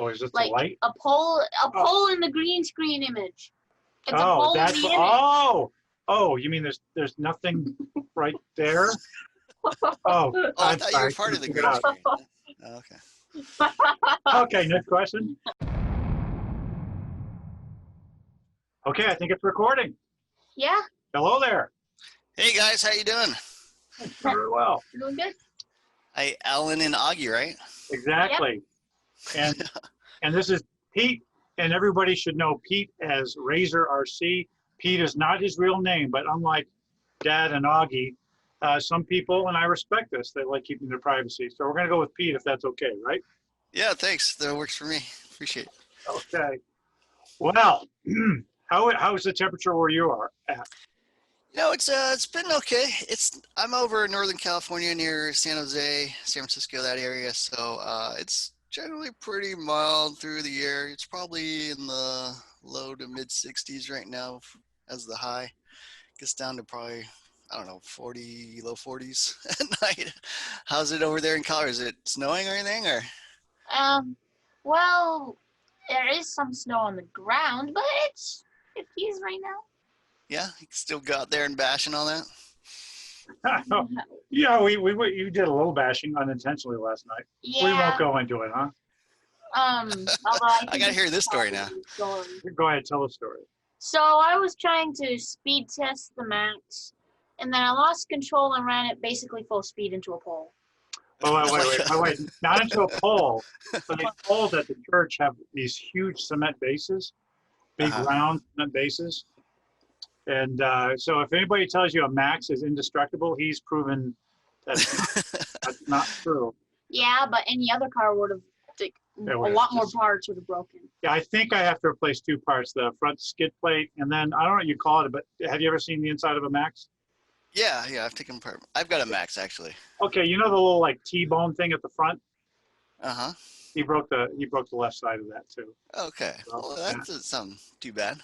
Oh, is this the Like light? a pole in the green screen image. It's a Oh, pole in that's the what, image. oh, you mean there's nothing right there? Oh, Oh, I I'm thought you were sorry. part of the Figure it green out. screen. Oh, okay. Okay, next question. Okay, I think it's recording. Yeah, Hello there. Hey guys, how you doing? Very well. doing good. Hi, Alan and Augie, right? Exactly. And this is Pete, and everybody should know Pete as Razer RC. Pete is not his real name, but unlike Dad and Augie, some people, and I respect this, they like keeping their privacy. So we're going to go with Pete if that's okay, right? Yeah, thanks. That works for me. Appreciate it. Okay. Well, how's the temperature where you are at? It's been okay. I'm over in Northern California near San Jose, San Francisco, that area. So it's generally pretty mild through the year. It's probably in the low to mid 60s right now as the high. Gets down to probably, I don't know, 40, low 40s at night. How's it over there in Colorado? Is it snowing or anything, or? Well, there is some snow on the ground, but it's 50s right now. Yeah, you can still go out there and bash and all that. Yeah, you did a little bashing unintentionally last night. Yeah. We won't go into it, huh? Although I gotta hear this story now. Story. Go ahead, tell the story. So I was trying to speed test the Max, and then I lost control and ran it basically full speed into a pole. Oh, wait. Not into a pole, but these poles at the church have these huge cement bases, big round cement bases. And so if anybody tells you a Max is indestructible, he's proven that's not true. Yeah, but any other car would have, a lot more parts would have broken. Yeah, I think I have to replace two parts, the front skid plate, and then, I don't know what you call it, but have you ever seen the inside of a Max? Yeah, I've taken part. I've got a Max, actually. Okay, you know the little like T-bone thing at the front? Uh-huh. He broke the left side of that too. Okay. So, Well, that doesn't sound too bad.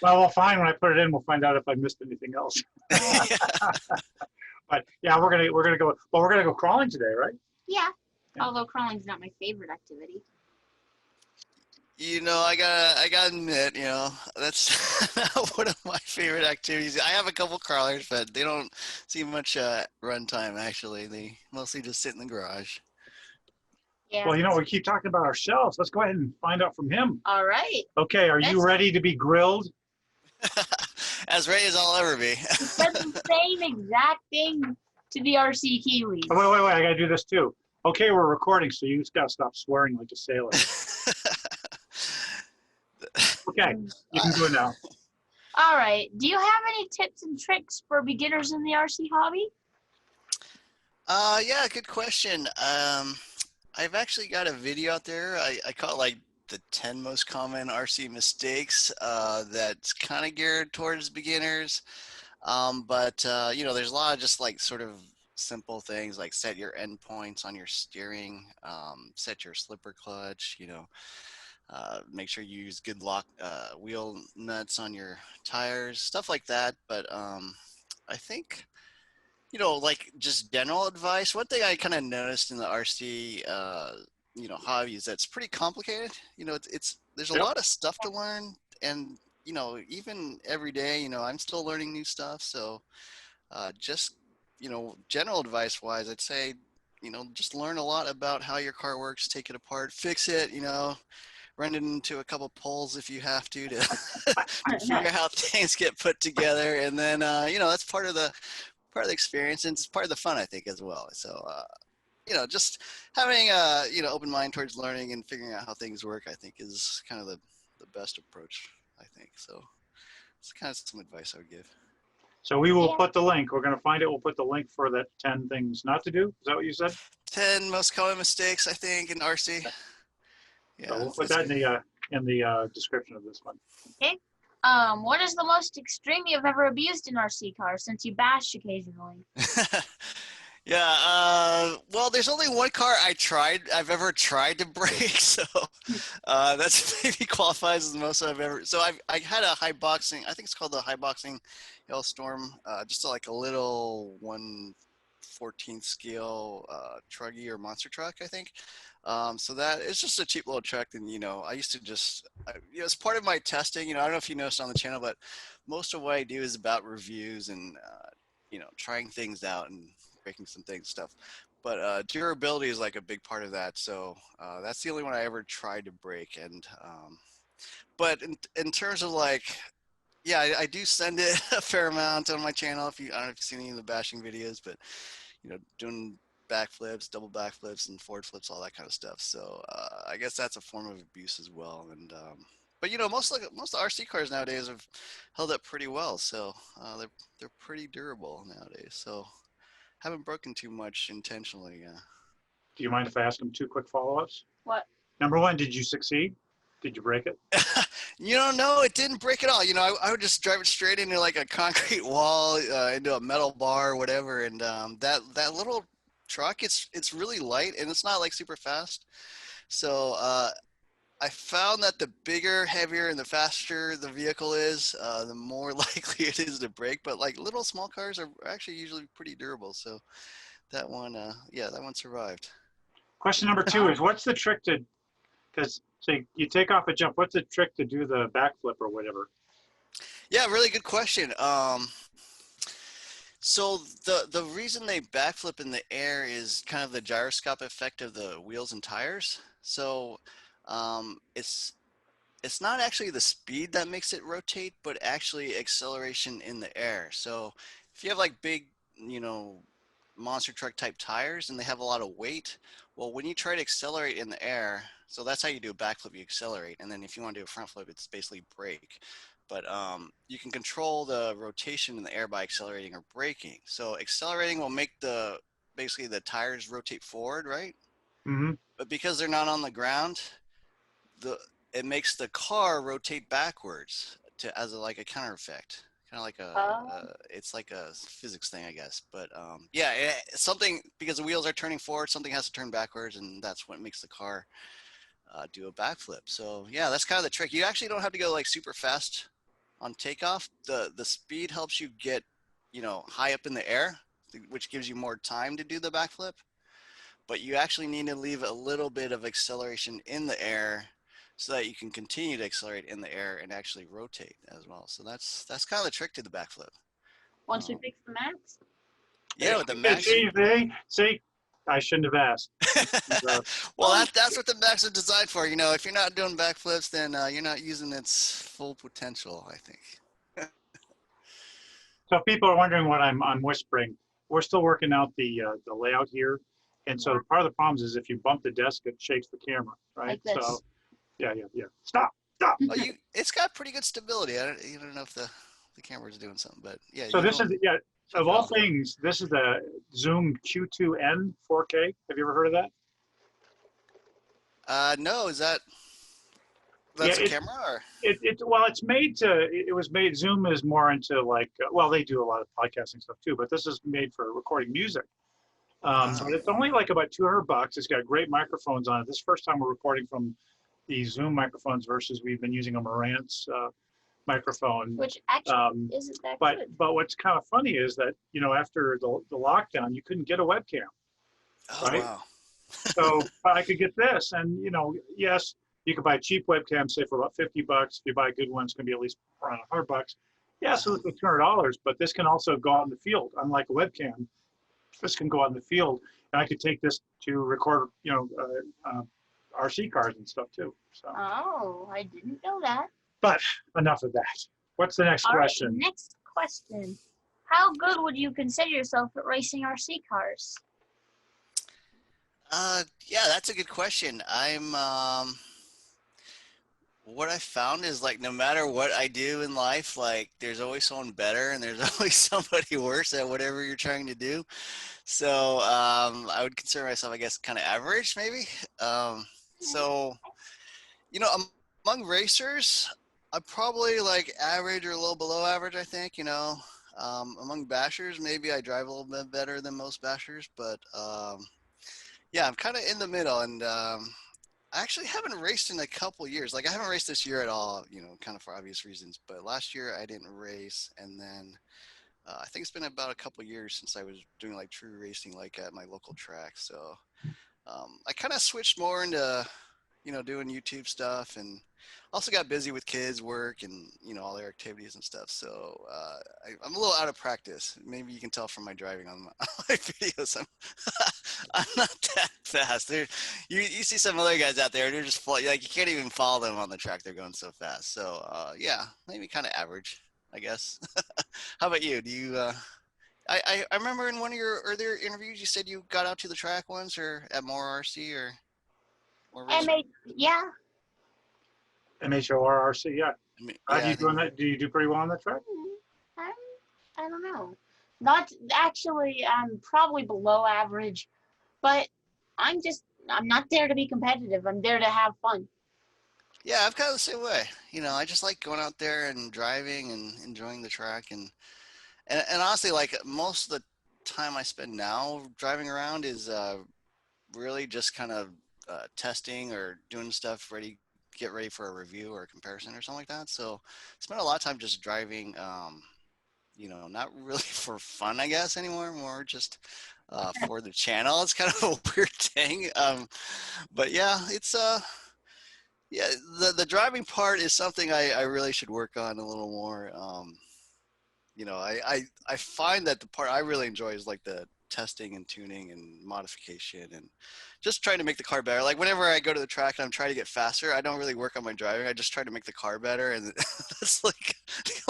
Well, fine. When I put it in, we'll find out if I missed anything else. But yeah, we're gonna go. Well, we're gonna go crawling today, right? Yeah. Although crawling's not my favorite activity. I gotta admit, that's not one of my favorite activities. I have a couple crawlers, but they don't see much run time. Actually, they mostly just sit in the garage. Yeah. Well, we keep talking about ourselves. Let's go ahead and find out from him. All right. Okay, are you ready to be grilled? As ready as I'll ever be. He said the same exact thing to the RC Kiwis. Oh, wait, I gotta do this too. Okay, we're recording, so you just gotta stop swearing like a sailor. Okay, you can go now. All right. Do you have any tips and tricks for beginners in the RC hobby? Yeah, good question. I've actually got a video out there. I call it like the 10 most common RC mistakes that's kind of geared towards beginners. But there's a lot of just like sort of simple things like set your endpoints on your steering, set your slipper clutch, make sure you use good lock wheel nuts on your tires, stuff like that. But I think, like just general advice, one thing I kind of noticed in the RC, hobby is that it's pretty complicated. There's a lot of stuff to learn, and, even every day, I'm still learning new stuff. So just, general advice wise, I'd say, just learn a lot about how your car works, take it apart, fix it, run it into a couple poles if you have to figure out how things get put together. And then, that's part of the experience, and it's part of the fun, I think, as well. So, just having open mind towards learning and figuring out how things work, I think, is kind of the best approach, I think. So it's kind of some advice I would give. So we will put the link. We're going to find it. We'll put the link for that 10 things not to do. Is that what you said? 10 most common mistakes, I think, in RC. Yeah, so we'll put that in the description of this one. Okay. What is the most extreme you've ever abused in RC cars, since you bash occasionally? Yeah, well, there's only one car I've ever tried to break, so that's maybe qualifies as the most I've ever. So I had a high boxing, I think it's called the high boxing Hailstorm, just like a little 1/14 scale truggy or monster truck, I think. So that it's just a cheap little truck. And, you know, I used to just, it's part of my testing, you know, I don't know if you noticed on the channel, but most of what I do is about reviews and, you know, trying things out and breaking some things stuff. But durability is like a big part of that. So that's the only one I ever tried to break. And, but in terms of like, yeah, I do send it a fair amount on my channel. If you, I don't know if you've seen any of the bashing videos, but you know, doing backflips, double backflips, and forward flips, all that kind of stuff. So I guess that's a form of abuse as well. And but you know, most of the RC cars nowadays have held up pretty well. So they're pretty durable nowadays. So haven't broken too much intentionally. Do you mind if I ask them 2 quick follow-ups? What? Number 1, did you succeed? Did you break it? You know, no, it didn't break at all. You know, I would just drive it straight into like a concrete wall, into a metal bar or whatever. And that little truck, it's really light and it's not like super fast. So I found that the bigger, heavier, and the faster the vehicle is, the more likely it is to break. But like little small cars are actually usually pretty durable. So that one, yeah, that one survived. Question number 2 is, what's the trick to, because say you take off a jump, what's the trick to do the backflip or whatever? Yeah, really good question. So the reason they backflip in the air is kind of the gyroscope effect of the wheels and tires. So it's not actually the speed that makes it rotate, but actually acceleration in the air. So if you have like big, you know, monster truck type tires and they have a lot of weight, well, when you try to accelerate in the air, so that's how you do a backflip, you accelerate. And then if you want to do a front flip, it's basically brake. But you can control the rotation in the air by accelerating or braking. So accelerating will make basically the tires rotate forward, right? Mm-hmm. But because they're not on the ground, the it makes the car rotate backwards to as like a counter effect, kind of like it's like a physics thing, I guess. But yeah, something, because the wheels are turning forward, something has to turn backwards, and that's what makes the car do a backflip. So yeah, that's kind of the trick. You actually don't have to go like super fast on takeoff. The speed helps you get, you know, high up in the air, which gives you more time to do the backflip. But you actually need to leave a little bit of acceleration in the air so that you can continue to accelerate in the air and actually rotate as well. So that's kind of the trick to the backflip. Once we fix the max? Yeah, with the max. See, I shouldn't have asked. Well, that's what the max is designed for. You know, if you're not doing backflips, then you're not using its full potential, I think. So if people are wondering what I'm whispering, we're still working out the layout here. And so part of the problems is if you bump the desk, it shakes the camera, right? Like this. So yeah. Stop. Oh, it's got pretty good stability. You don't know if the camera's doing something, but yeah. So this is, of all things, this is the Zoom Q2N 4K. Have you ever heard of that? No, that's a camera, or? Well, it's made to, it was made, Zoom is more into like, well, they do a lot of podcasting stuff too, but this is made for recording music. But it's only like about $200. It's got great microphones on it. This is the first time we're recording from the Zoom microphones versus we've been using a Marantz microphone. Which actually isn't that good. But what's kind of funny is that, you know, after the lockdown, you couldn't get a webcam. Oh, right? wow. So I could get this, and you know, yes, you could buy a cheap webcam, say for about $50. If you buy a good one, it's going to be at least around $100. Yeah, so it's $200, but this can also go out in the field. Unlike a webcam, this can go out in the field, and I could take this to record, you know, RC cars and stuff too. So. Oh, I didn't know that. But enough of that. What's the next question? Right, next question. How good would you consider yourself at racing RC cars? Yeah, that's a good question. What I found is like, no matter what I do in life, like there's always someone better and there's always somebody worse at whatever you're trying to do. So, I would consider myself, I guess, kind of average maybe. So, you know, among racers, I'm probably like average or a little below average, I think, you know. Among bashers, maybe I drive a little bit better than most bashers, but, yeah, I'm kind of in the middle, and I actually haven't raced in a couple years. Like I haven't raced this year at all, you know, kind of for obvious reasons. But last year I didn't race, and then I think it's been about a couple years since I was doing like true racing, like at my local track. So I kind of switched more into, doing YouTube stuff, and also got busy with kids, work, and all their activities and stuff. So I'm a little out of practice. Maybe you can tell from my driving on my videos. I'm not that fast. You see some other guys out there, they're just like you can't even follow them on the track. They're going so fast. So yeah, maybe kind of average, I guess. How about you? Do you? I remember in one of your earlier interviews, you said you got out to the track once, or at more RC or more racing. Yeah. MHORRC, yeah. How do Yeah, you do on that? Do you do pretty well on that track? I don't know. Not actually. I'm probably below average, but I'm not there to be competitive. I'm there to have fun. yeah, I've kind of the same way. I just like going out there and driving and enjoying the track, and honestly, like most of the time I spend now driving around is really just kind of testing or doing stuff get ready for a review or a comparison or something like that. So I spend a lot of time just driving, not really for fun, I guess, anymore, more just for the channel. It's kind of a weird thing. But yeah, it's yeah, the driving part is something I really should work on a little more. I find that the part I really enjoy is like the testing and tuning and modification and just trying to make the car better. Like whenever I go to the track and I'm trying to get faster, I don't really work on my driving. I just try to make the car better, and that's like the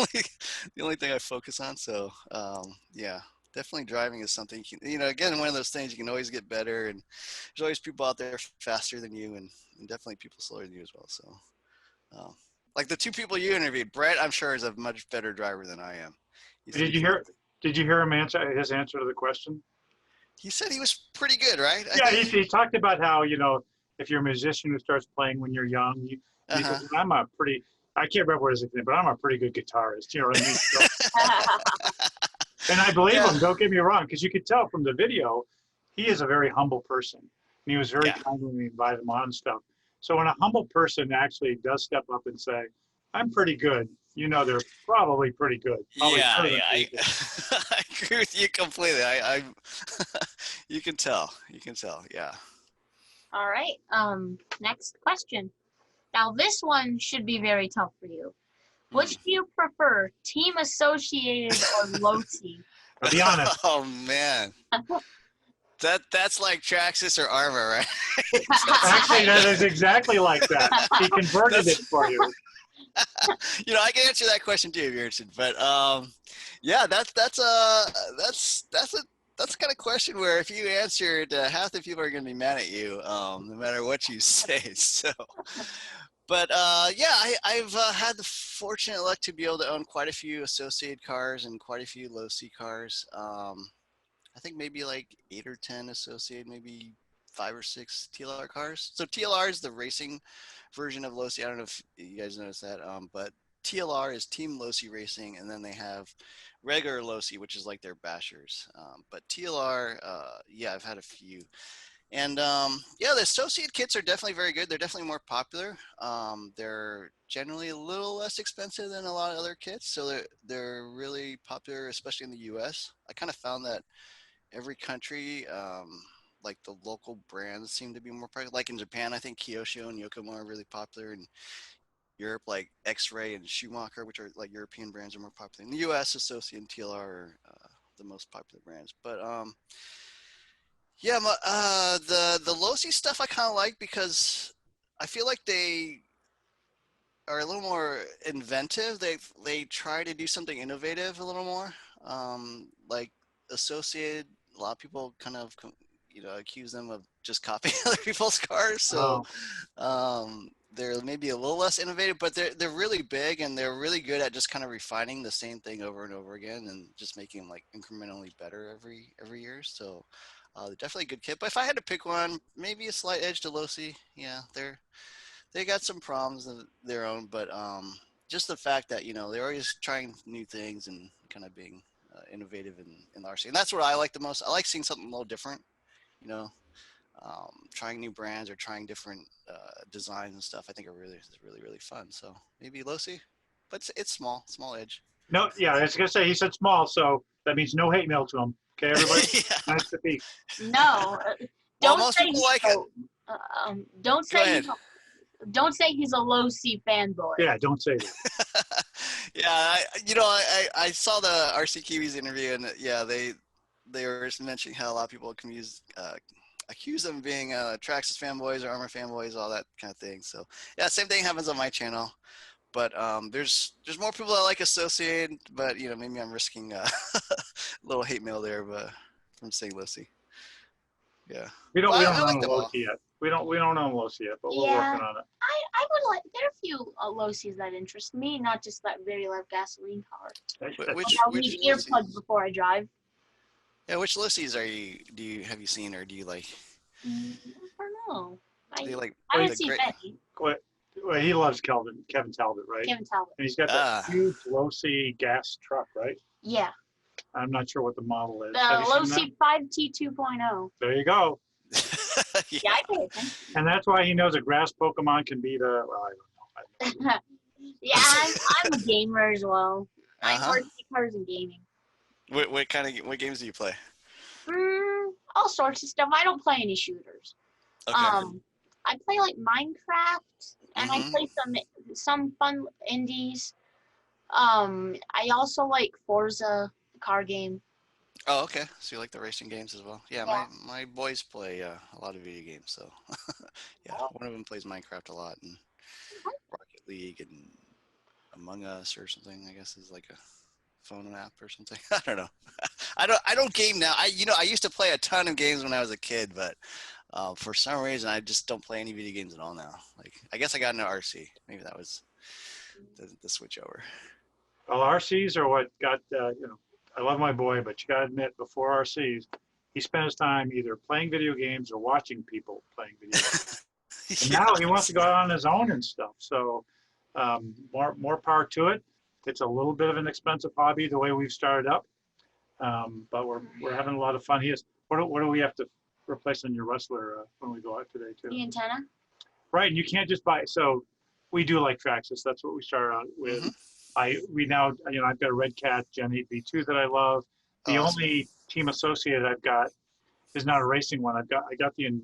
only thing I focus on. So yeah, definitely driving is something you can, again, one of those things you can always get better, and there's always people out there faster than you, and definitely people slower than you as well. So like the two people you interviewed, Brett, I'm sure is a much better driver than I am. Did you hear? Did you hear him answer his answer to the question? He said he was pretty good, right? Yeah, he talked about how if you're a musician who starts playing when you're young, he says, I'm a pretty. I can't remember what his name, but I'm a pretty good guitarist. You know what I mean? So, and I believe him. Don't get me wrong, because you could tell from the video, he is a very humble person, and he was very kind when we invited him on and stuff. So when a humble person actually does step up and say, "I'm pretty good," they're probably pretty good. Probably I agree with you completely. I you can tell. Yeah. All right. Next question. Now this one should be very tough for you. Which do you prefer, team associated or low-T? I'll be honest. Oh man. That's like Traxxas or Armor, right? Actually, that is exactly like that. He converted it for you. I can answer that question too if you're interested. But yeah, that's the kind of question where if you answer it, half the people are going to be mad at you, no matter what you say. So, but yeah, I've had the fortunate luck to be able to own quite a few associated cars and quite a few low-C cars. I think maybe like 8 or 10 associated, maybe 5 or 6 TLR cars. So TLR is the racing version of low-C. I don't know if you guys noticed that, but TLR is Team Low-C Racing, and then they have regular low-C, which is like their bashers. But TLR, yeah, I've had a few. And yeah, the associated kits are definitely very good. They're definitely more popular. They're generally a little less expensive than a lot of other kits. So they're really popular, especially in the US. I kind of found that every country, like the local brands seem to be more popular. Like in Japan, I think Kyosho and Yokomo are really popular. In Europe, like X-Ray and Schumacher, which are like European brands, are more popular. In the US, Associate and TLR are the most popular brands. But yeah, the low-C stuff I kind of like because I feel like they are a little more inventive. They try to do something innovative a little more. Like Associated, a lot of people kind of accuse them of just copying other people's cars. So they're maybe a little less innovative, but they're really big and they're really good at just kind of refining the same thing over and over again and just making them like incrementally better every year. So they're definitely a good kit. But if I had to pick one, maybe a slight edge to low-C. Yeah, they got some problems of their own, but just the fact that they're always trying new things and kind of being innovative in the RC, and that's what I like the most. I like seeing something a little different, trying new brands or trying different designs and stuff. I think is really fun. So maybe low-C, but it's small edge. No, yeah, I was gonna say he said small, so that means no hate mail to him. Okay, everybody. Yeah. Nice to be. No, Well, Don't most say people he's like it. don't Go say ahead. don't say he's a low C fanboy. Yeah, don't say that. Yeah, I saw the RC Kiwis interview, and yeah, they were mentioning how a lot of people accuse them of being Traxxas fanboys or Armor fanboys, all that kind of thing. So yeah, same thing happens on my channel. But there's more people that like Associated, but maybe I'm risking a little hate mail there, but from saying Lucy. Yeah, We but don't I like own them all. Losi yet. We don't own Losi yet, but we're Yeah. working on it. I would like. There are a few low Cs that interest me, not just that very loud gasoline car. I'll Which need earplugs before I drive. Yeah, which Lucy's have you seen, or do you like? I don't know. Do you like I haven't the seen great? many. Well, he loves Kevin Talbot, right? Kevin Talbot. And he's got that Ah, huge Losi gas truck, right? Yeah. I'm not sure what the model is. The Have you low seen that? C 5T 2.0. There you go. yeah. Yeah, I pay attention. And that's why he knows a grass Pokemon can beat a. Well, I don't know. Yeah, I'm a gamer as well. I Uh-huh. work cars and gaming. What games do you play? All sorts of stuff. I don't play any shooters. Okay. I play like Minecraft, and I Mhm. play some fun indies. I also like Forza, the car game. Oh, okay. So you like the racing games as well? Yeah, Yeah. my boys play a lot of video games. So yeah, one of them plays Minecraft a lot, and Rocket League and Among Us or something. I guess is like a phone app or something. I don't know. I don't game now. I used to play a ton of games when I was a kid, but for some reason I just don't play any video games at all now. Like I guess I got into RC. Maybe that was the switch over. Well, RCs are what got, I love my boy, but you got to admit, before RCs, he spent his time either playing video games or watching people playing video games. And now he wants to go out on his own and stuff. So more power to it. It's a little bit of an expensive hobby the way we've started up, but we're having a lot of fun. What do we have to replace on your Wrestler when we go out today too? The antenna. Right, and you can't just buy. So we do like Traxxas. That's what we started out with. Mhm. We now, I've got a Red Cat Gen 8 V2 that I love. The Awesome. only team associated I've got is not a racing one. I got the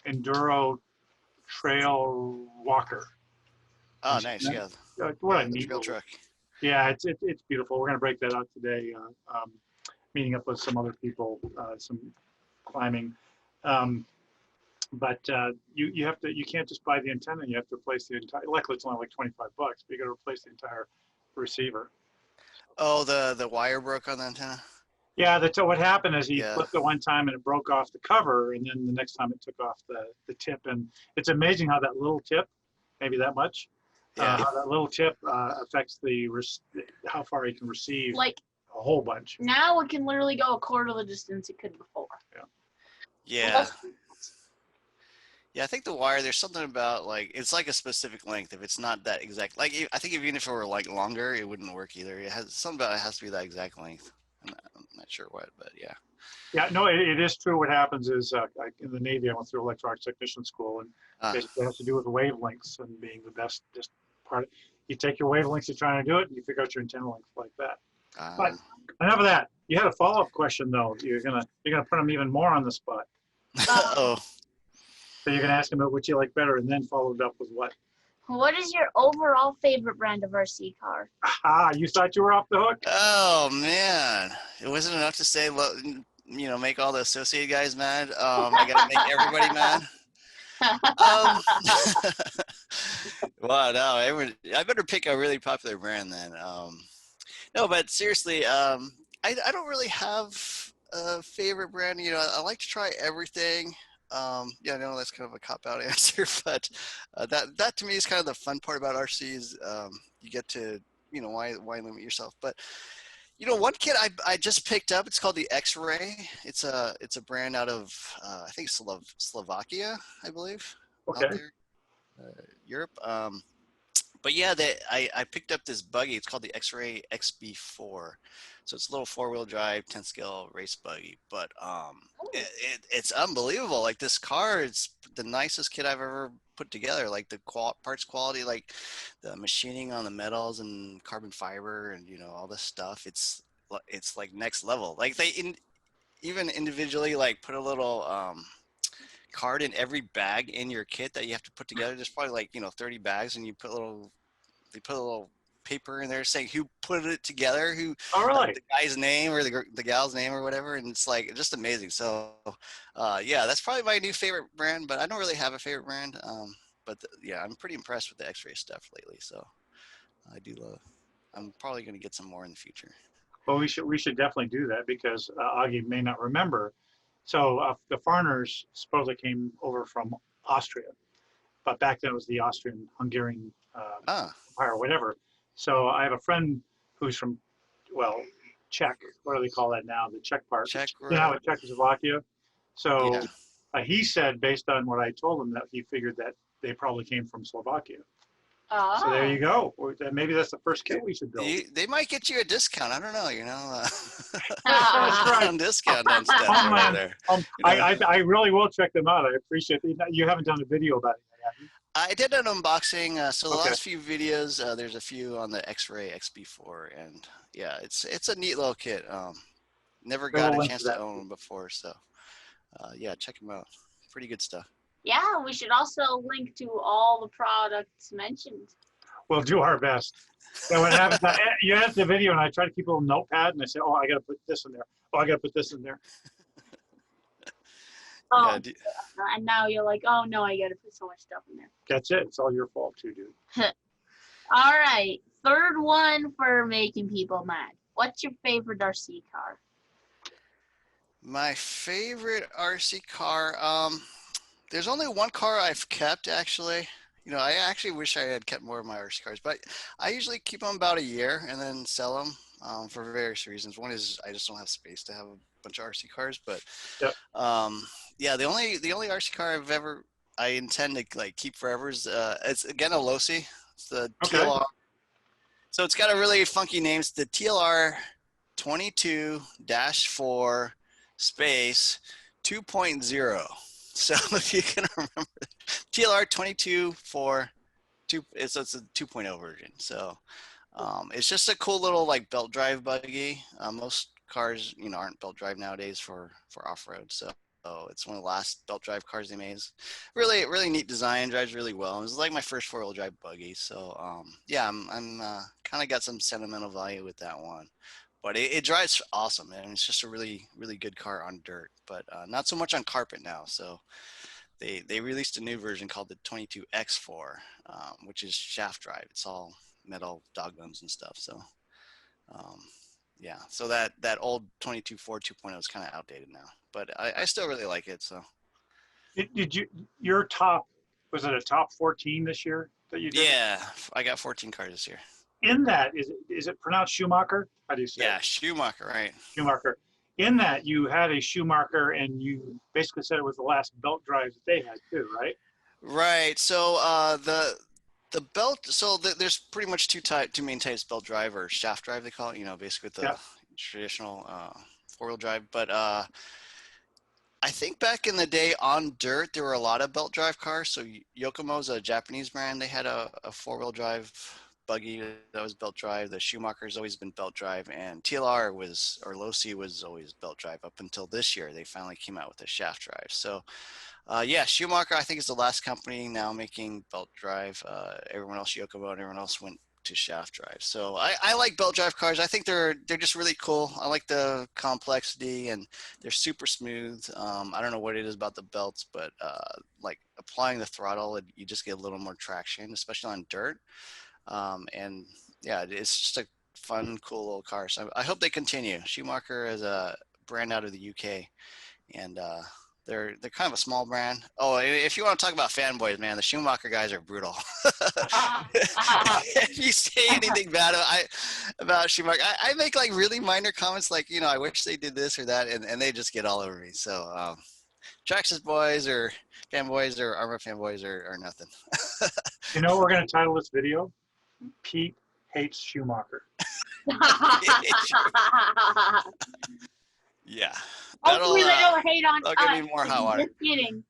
Enduro Trail Walker. Oh, nice. Yeah. What a The neat trail little. truck. Yeah, it's beautiful. We're gonna break that out today. Meeting up with some other people, some climbing. But you can't just buy the antenna. You have to replace the entire. Luckily, it's only like $25, but you got to replace the entire receiver. Oh, the wire broke on the antenna. Yeah, that's what happened is he Yeah. flipped it one time and it broke off the cover, and then the next time it took off the tip. And it's amazing how that little tip, maybe that much, Yeah. how that little tip affects how far he can receive Like a whole bunch. now, it can literally go a quarter of the distance it could before. Yeah. Yeah, I think the wire, there's something about like it's like a specific length. If it's not that exact, like I think even if it were like longer, it wouldn't work either. It has something about it has to be that exact length. I'm not sure what, but yeah. Yeah, no, it is true. What happens is in the Navy, I went through electronics technician school, and basically it has to do with wavelengths and being the best. Just part. You take your wavelengths you're trying to do it, and you figure out your antenna length like that. But enough of that. You had a follow-up question though. You're gonna put them even more on the spot. Oh, So you're gonna ask him what you like better, and then follow it up with what? What is your overall favorite brand of RC car? Ah, you thought you were off the hook? oh man, it wasn't enough to say, make all the associated guys mad. I gotta make everybody mad. Wow, no, I better pick a really popular brand then. No, but seriously, I don't really have a favorite brand. I like to try everything. Yeah, I know that's kind of a cop-out answer, but that to me is kind of the fun part about RCs. You get to, why limit yourself? But one kit I just picked up. It's called the X-Ray. It's a brand out of I think Slovakia, I believe, Okay. out there, Europe. But yeah, I picked up this buggy. It's called the X-Ray XB4. So it's a little 4-wheel drive, 10 scale race buggy. But it's unbelievable. Like this car, it's the nicest kit I've ever put together. Like the parts quality, like the machining on the metals and carbon fiber, and all this stuff. It's like next level. Like they even individually like put a little card in every bag in your kit that you have to put together. There's probably like, 30 bags, and they put a little paper in there saying who put it together, who Oh, really? the guy's name or the gal's name or whatever, and it's like just amazing. So yeah, that's probably my new favorite brand, but I don't really have a favorite brand. But yeah, I'm pretty impressed with the X-ray stuff lately, so I do love. I'm probably going to get some more in the future. Well, we should definitely do that because Augie may not remember. So the foreigners supposedly came over from Austria, but back then it was the Austrian-Hungarian Ah, Empire, or whatever. So I have a friend who's from, well, Czech. What do they call that now? The Czech part. Czech, Yeah, with Czechoslovakia. So yeah. he said, based on what I told him, that he figured that they probably came from Slovakia. Oh. So there you go. Maybe that's the first kit we should build. They might get you a discount. I don't know, That's right. discount on stuff Oh, over man. there. I really will check them out. I appreciate it. You haven't done a video about it yet, have you? I did an unboxing. So the Okay. last few videos, there's a few on the X-Ray XB4, and yeah, it's a neat little kit. Never We'll got a link to chance to that. own one before, so yeah, check them out. Pretty good stuff. Yeah, we should also link to all the products mentioned. We'll do our best. And what happens, you edit the video and I try to keep a little notepad and I say, oh, I got to put this in there. Oh, I got to put this in there. Oh, Yeah, and now you're like, oh no, I gotta put so much stuff in there. That's it. It's all your fault too, dude. All right, third one for making people mad. What's your favorite RC car? my favorite RC car. There's only one car I've kept actually. I actually wish I had kept more of my RC cars, but I usually keep them about a year and then sell them for various reasons. One is I just don't have space to have a bunch of RC cars, but Yep. yeah, the only RC car I intend to like keep forever is it's again a Losi. It's the Okay. TLR. So it's got a really funky name. It's the TLR 22-4 space 2.0. So if you can remember, TLR 22-4, it's a 2.0 version. So it's just a cool little like belt drive buggy. Most cars, aren't belt drive nowadays for off-road. So it's one of the last belt drive cars they made. It's really, really neat design, drives really well. It was like my first 4-wheel drive buggy. So yeah, I'm kind of got some sentimental value with that one. But it drives awesome, and it's just a really, really good car on dirt, but not so much on carpet now. So they released a new version called the 22X4, which is shaft drive. It's all metal dog bones and stuff. So yeah, so that old 22.4 2.0 is kind of outdated now, but I still really like it. So Did your top, was it a top 14 this year that you did? yeah, I got 14 cars this year. In that, is it pronounced Schumacher? How do you say Yeah, it? Schumacher, right? Schumacher. In that, you had a Schumacher, and you basically said it was the last belt drive that they had too, right? Right. So the belt. So there's pretty much two main types: belt drive or shaft drive. They call it. Basically the traditional 4-wheel drive. But I think back in the day on dirt, there were a lot of belt drive cars. So Yokomo's a Japanese brand. They had a 4-wheel drive buggy that was belt drive. The Schumacher's always been belt drive, and TLR Losi was always belt drive up until this year. They finally came out with a shaft drive. So yeah, Schumacher I think is the last company now making belt drive. Everyone else, Yokomo and everyone else went to shaft drive. So I like belt drive cars. I think they're just really cool. I like the complexity, and they're super smooth. I don't know what it is about the belts, but like applying the throttle, you just get a little more traction, especially on dirt. And yeah, it's just a fun, cool little car. So I hope they continue. Schumacher is a brand out of the UK, and they're kind of a small brand. Oh, if you want to talk about fanboys, man, the Schumacher guys are brutal. If you say anything bad about Schumacher, I make like really minor comments, like I wish they did this or that, and they just get all over me. So Traxxas boys or fanboys or Armor fanboys are nothing. You know what we're going to title this video? Pete hates Schumacher. Yeah. Hopefully they don't hate on that'll give us. me more hot water. Just kidding.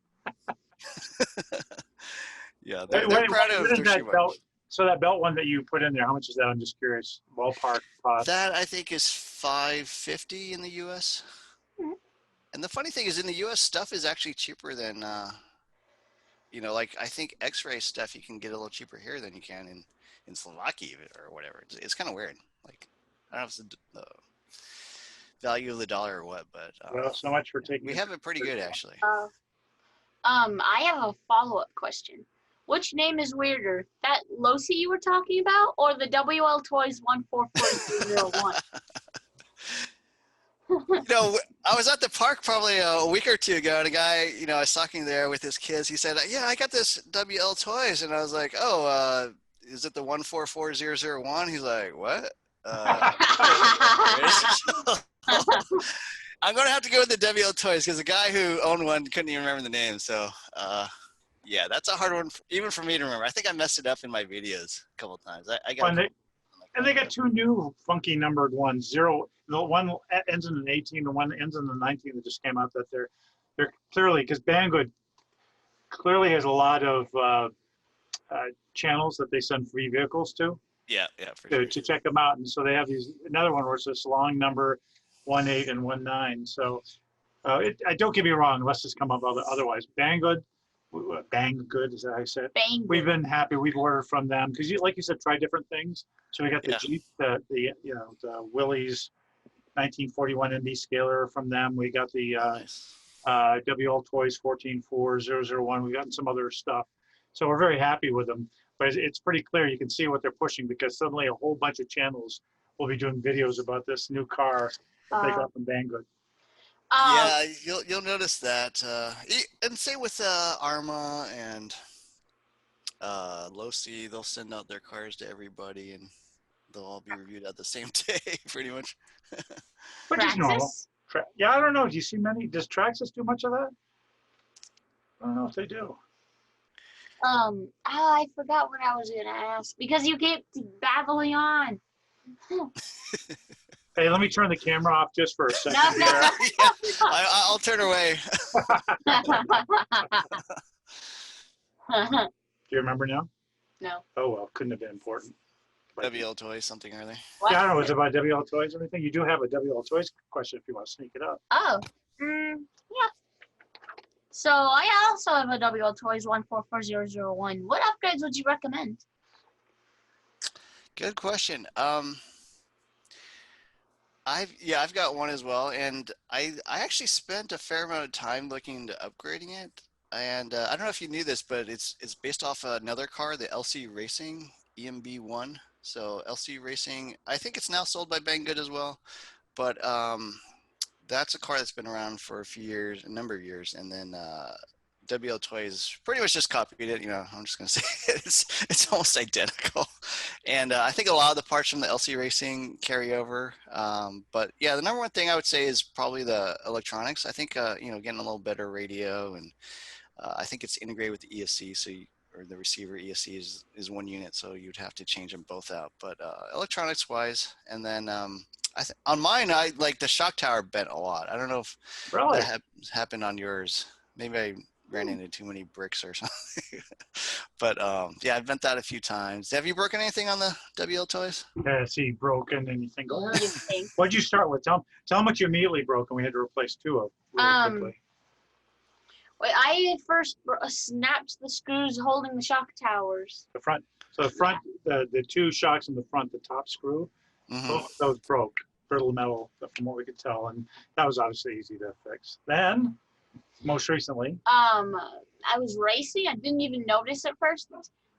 Yeah, they're proud of what is their that Schumacher. belt? So that belt one that you put in there, how much is that? I'm just curious. Ballpark cost. That I think is $550 in the US. And And the funny thing is, in the U.S., stuff is actually cheaper than, like I think X-ray stuff you can get a little cheaper here than you can in Slovakia or whatever. It's kind of weird. Like, I don't know if it's the value of the dollar or what, but Well, so much for taking. we have it pretty good actually. I have a follow-up question. Which name is weirder, that Losi you were talking about, or the WL Toys 144001? I was at the park probably a week or two ago, and a guy, I was talking there with his kids. He said, "Yeah, I got this WL Toys," and I was like, "Oh, is it the 144001?" He's like, "What?" I'm gonna have to go with the WL Toys because the guy who owned one couldn't even remember the name. So, yeah, that's a hard one even for me to remember. I think I messed it up in my videos a couple of times. I got. And they got two new funky numbered ones. The one ends in an 18, the one ends in the 19 that just came out. That they're clearly, because Banggood clearly has a lot of channels that they send free vehicles to. Yeah, for sure. To check them out, and so they have another one where it's this long number, 18 and 19. So, don't get me wrong, unless it's come up otherwise. Banggood is that how I said? Banggood. We've been happy. We've ordered from them because, like you said, try different things. So we got the Jeep, the Willys 1941 ND Scaler from them. We got the Nice. WL Toys 144001. We've gotten some other stuff. So we're very happy with them. But it's pretty clear. You can see what they're pushing because suddenly a whole bunch of channels will be doing videos about this new car that they got from Banggood. Yeah, you'll notice that, and same with Arma and Losi. They'll send out their cars to everybody, and they'll all be reviewed at the same day, pretty much. Which is normal. Yeah, I don't know. Do you see many? Does Traxxas do much of that? I don't know if they do. I forgot what I was gonna ask because you kept babbling on. Hey, let me turn the camera off just for a second. No. Yeah, I'll turn away. Do you remember now? No. Oh, well, couldn't have been important. WL Toys, something or other. What? Yeah, I don't know. Is it about WL Toys or anything? You do have a WL Toys question if you want to sneak it up. Oh. Yeah. So I also have a WL Toys 144001. What upgrades would you recommend? Good question. I've got one as well, and I actually spent a fair amount of time looking into upgrading it. And I don't know if you knew this, but it's based off another car, the LC Racing EMB1. So LC Racing, I think it's now sold by Banggood as well, but that's a car that's been around for a number of years, and then WL Toys pretty much just copied it. I'm just gonna say it's almost identical, and I think a lot of the parts from the LC Racing carry over. But yeah, the number one thing I would say is probably the electronics. I think getting a little better radio, and I think it's integrated with the ESC, or the receiver ESC is one unit, so you'd have to change them both out. But electronics wise, and then on mine, I like the shock tower bent a lot. I don't know if that happened on yours. Maybe I ran into too many bricks or something. But yeah, I've bent that a few times. Have you broken anything on the WL Toys? Yeah, see, broken anything. What'd you start with? Tell them what you immediately broke, and we had to replace two of really quickly. Wait, I first snapped the screws holding the shock towers. The front. So the two shocks in the front, the top screw, both of those broke. Brittle metal, from what we could tell, and that was obviously easy to fix. Then, most recently, I was racing. I didn't even notice at first.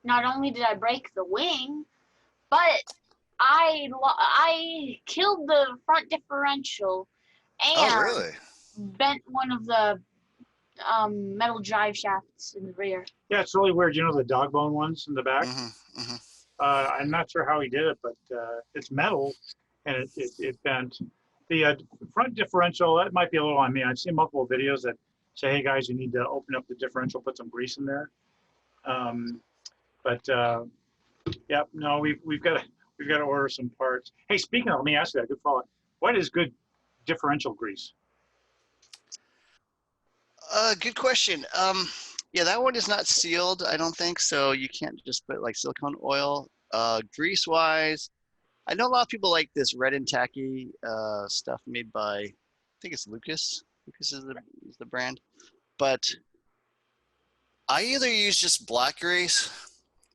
Not only did I break the wing, but I killed the front differential and bent one of the metal drive shafts in the rear. Yeah, it's really weird. You know the dog bone ones in the back? I'm not sure how he did it, but it's metal, and it bent. The front differential, that might be a little on me. I've seen multiple videos that say, hey guys, you need to open up the differential, put some grease in there. Yeah, no, we've got to order some parts. Hey, speaking of, let me ask you that. Good follow-up. What is good differential grease? Good question. Yeah, that one is not sealed, I don't think, so you can't just put like silicone oil. Grease-wise, I know a lot of people like this red and tacky stuff made by, I think it's Lucas Grease is the brand. But I either use just black grease.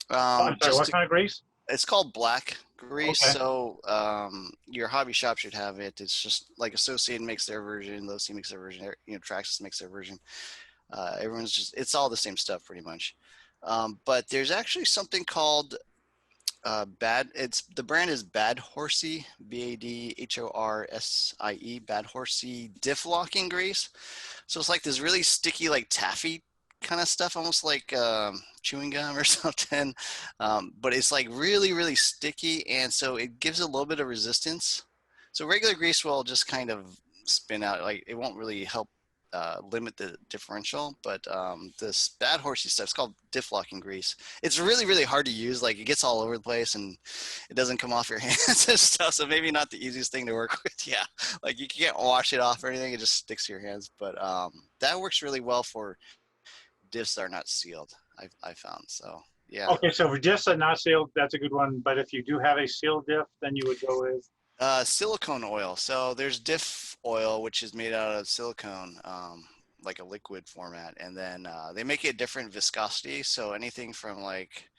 I'm sorry, what kind of grease? It's called black grease. Okay. So your hobby shop should have it. It's just like Associated makes their version, Losi makes their version, Traxxas makes their version. Everyone's it's all the same stuff pretty much. But there's actually something called the brand is Bad Horsey, Badhorsie, Bad Horsey Diff locking grease. So it's like this really sticky, like taffy kind of stuff, almost like chewing gum or something. But it's like really, really sticky, and so it gives a little bit of resistance. So regular grease will just kind of spin out, like it won't really help limit the differential, but this Bad Horsey stuff, it's called diff locking grease. It's really, really hard to use. Like it gets all over the place and it doesn't come off your hands and stuff. So maybe not the easiest thing to work with. Yeah, like you can't wash it off or anything. It just sticks to your hands. But that works really well for diffs that are not sealed. I found. So yeah. Okay, so for diffs that are not sealed, that's a good one. But if you do have a sealed diff, then you would go with silicone oil. So there's Diff oil, which is made out of silicone, like a liquid format, and then they make it different viscosity. So anything from like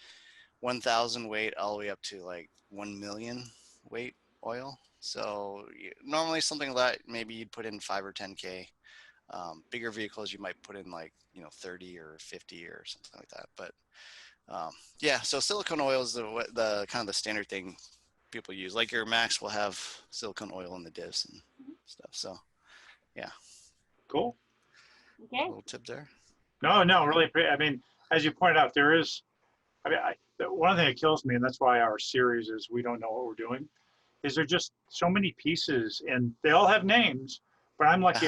1,000 weight all the way up to like 1 million weight oil. So normally something like that, maybe you'd put in 5 or 10K. Bigger vehicles, you might put in like 30 or 50 or something like that. But yeah, so silicone oil is the kind of the standard thing people use. Like your Macs will have silicone oil in the diffs and stuff. So yeah. cool. Okay. A little tip there. No, really. I mean, as you pointed out, there is. I mean, one thing that kills me, and that's why our series is we don't know what we're doing, is there just so many pieces, and they all have names. But I'm lucky,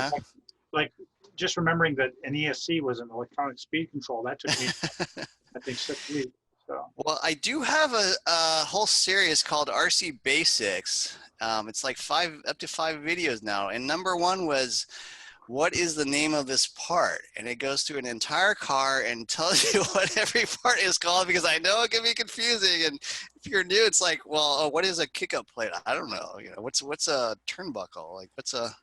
like just remembering that an ESC was an electronic speed control. That took me, I think, 6 weeks. So. Well, I do have a whole series called RC Basics. It's like up to 5 videos now, and number 1 was, what is the name of this part? And it goes through an entire car and tells you what every part is called, because I know it can be confusing. And if you're new, it's like, well, what is a kick-up plate? I don't know. What's a turnbuckle? Like what's a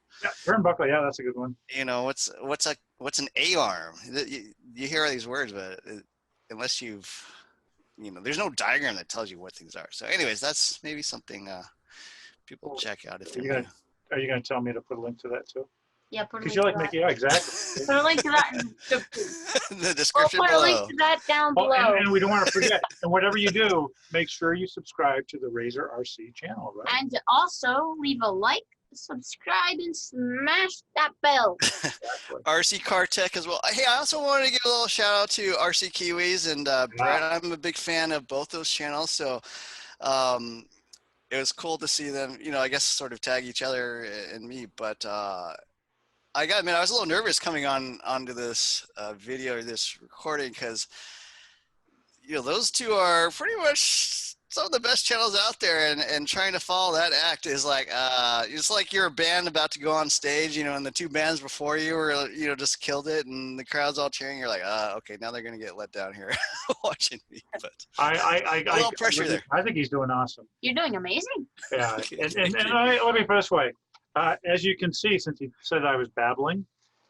turnbuckle? Yeah, that's a good one. What's an A-arm? You hear all these words, but unless you've there's no diagram that tells you what things are. So anyways, that's maybe something people check out if they're new. Are you going to tell me to put a link to that too? Yeah, put a link. Because you like making, yeah, exactly. Put a link to that in the description. The description We'll put below. a link to that down below. And we don't want to forget. And whatever you do, make sure you subscribe to the Razer RC channel, right? And also leave a like, subscribe, and smash that bell. Exactly. RC Car Tech as well. Hey, I also wanted to give a little shout out to RC Kiwis and Brett. I'm a big fan of both those channels. So it was cool to see them, I guess sort of tag each other and me. But I got to admit, I was a little nervous coming onto this video or this recording, because those two are pretty much some of the best channels out there, and trying to follow that act is like it's like you're a band about to go on stage, and the 2 bands before you were just killed it, and the crowd's all cheering. You're like, okay, now they're gonna get let down here watching me. But a little pressure there. I think he's doing awesome. You're doing amazing. Yeah, and let me put it this way. As you can see, since he said I was babbling,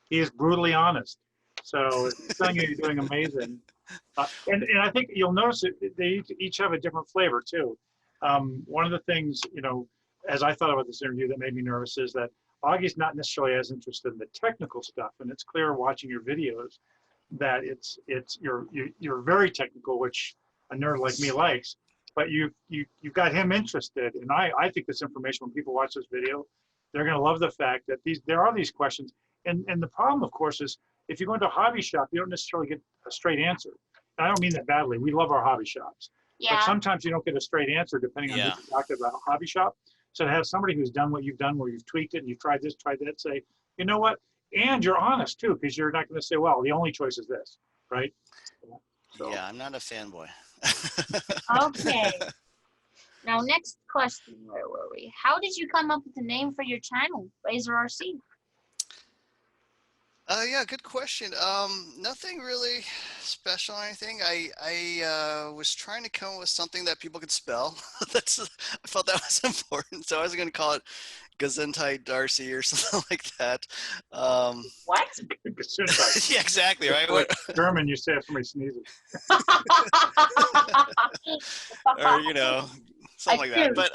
he is brutally honest. So he's telling you you're doing amazing. And I think you'll notice that they each have a different flavor too. One of the things, as I thought about this interview that made me nervous is that Augie's not necessarily as interested in the technical stuff, and it's clear watching your videos that you're very technical, which a nerd like me likes. But you've got him interested, and I think this information, when people watch this video, they're going to love the fact that there are these questions. And the problem, of course, is if you go into a hobby shop, you don't necessarily get a straight answer. And I don't mean that badly. We love our hobby shops. Yeah. But sometimes you don't get a straight answer depending on who you talk about a hobby shop. So to have somebody who's done what you've done, where you've tweaked it and you've tried this, tried that, say, you know what? And you're honest too, because you're not going to say, well, the only choice is this, right? So. Yeah, I'm not a fanboy. Okay. Now, next question. Where were we? How did you come up with the name for your channel, Razer RC? Yeah, good question. Nothing really special or anything. I was trying to come up with something that people could spell. I felt that was important, so I was going to call it Gesundheit Darcy or something like that. Um, What? Gesundheit. yeah, exactly, right? Like German, you say if somebody sneezes. Or something like that. Acute. But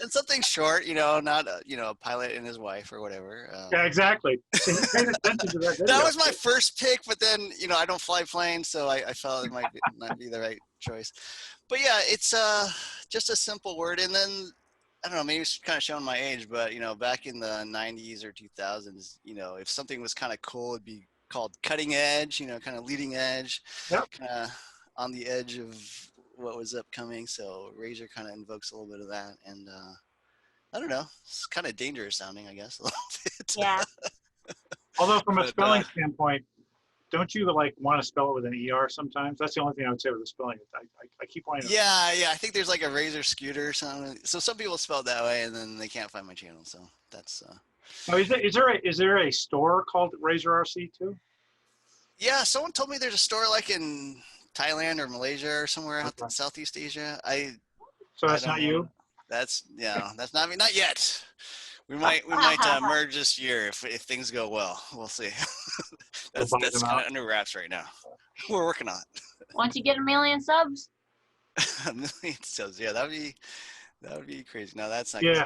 and something short, not a pilot and his wife or whatever. Yeah, exactly. So you paid attention to that video. That was my first pick, but then I don't fly planes, so I felt it might not be the right choice. But yeah, it's just a simple word, and then I don't know, maybe it's kind of showing my age, but back in the 90s or 2000s, if something was kind of cool, it'd be called cutting edge, kind of leading edge, Yep. kind of on the edge of what was upcoming. So Razer kind of invokes a little bit of that, and I don't know, it's kind of dangerous sounding, I guess, a little bit. Yeah. Although from a But, spelling standpoint, don't you want to spell it with an ER sometimes? That's the only thing I would say with the spelling. I keep wanting to. Yeah, I think there's like a Razer scooter or something. So some people spell it that way, and then they can't find my channel. So that's. Oh, is there a store called Razer RC too? Yeah, someone told me there's a store like in Thailand or Malaysia or somewhere out in Southeast Asia. So that's I don't not know. you? That's that's not me. Not yet. We might merge this year if things go well. We'll see. that's buy that's them kind out. of under wraps right now. We're working on Once you get 1,000,000 subs. it. A million subs. Yeah, that would be crazy. No, that's not. Yeah.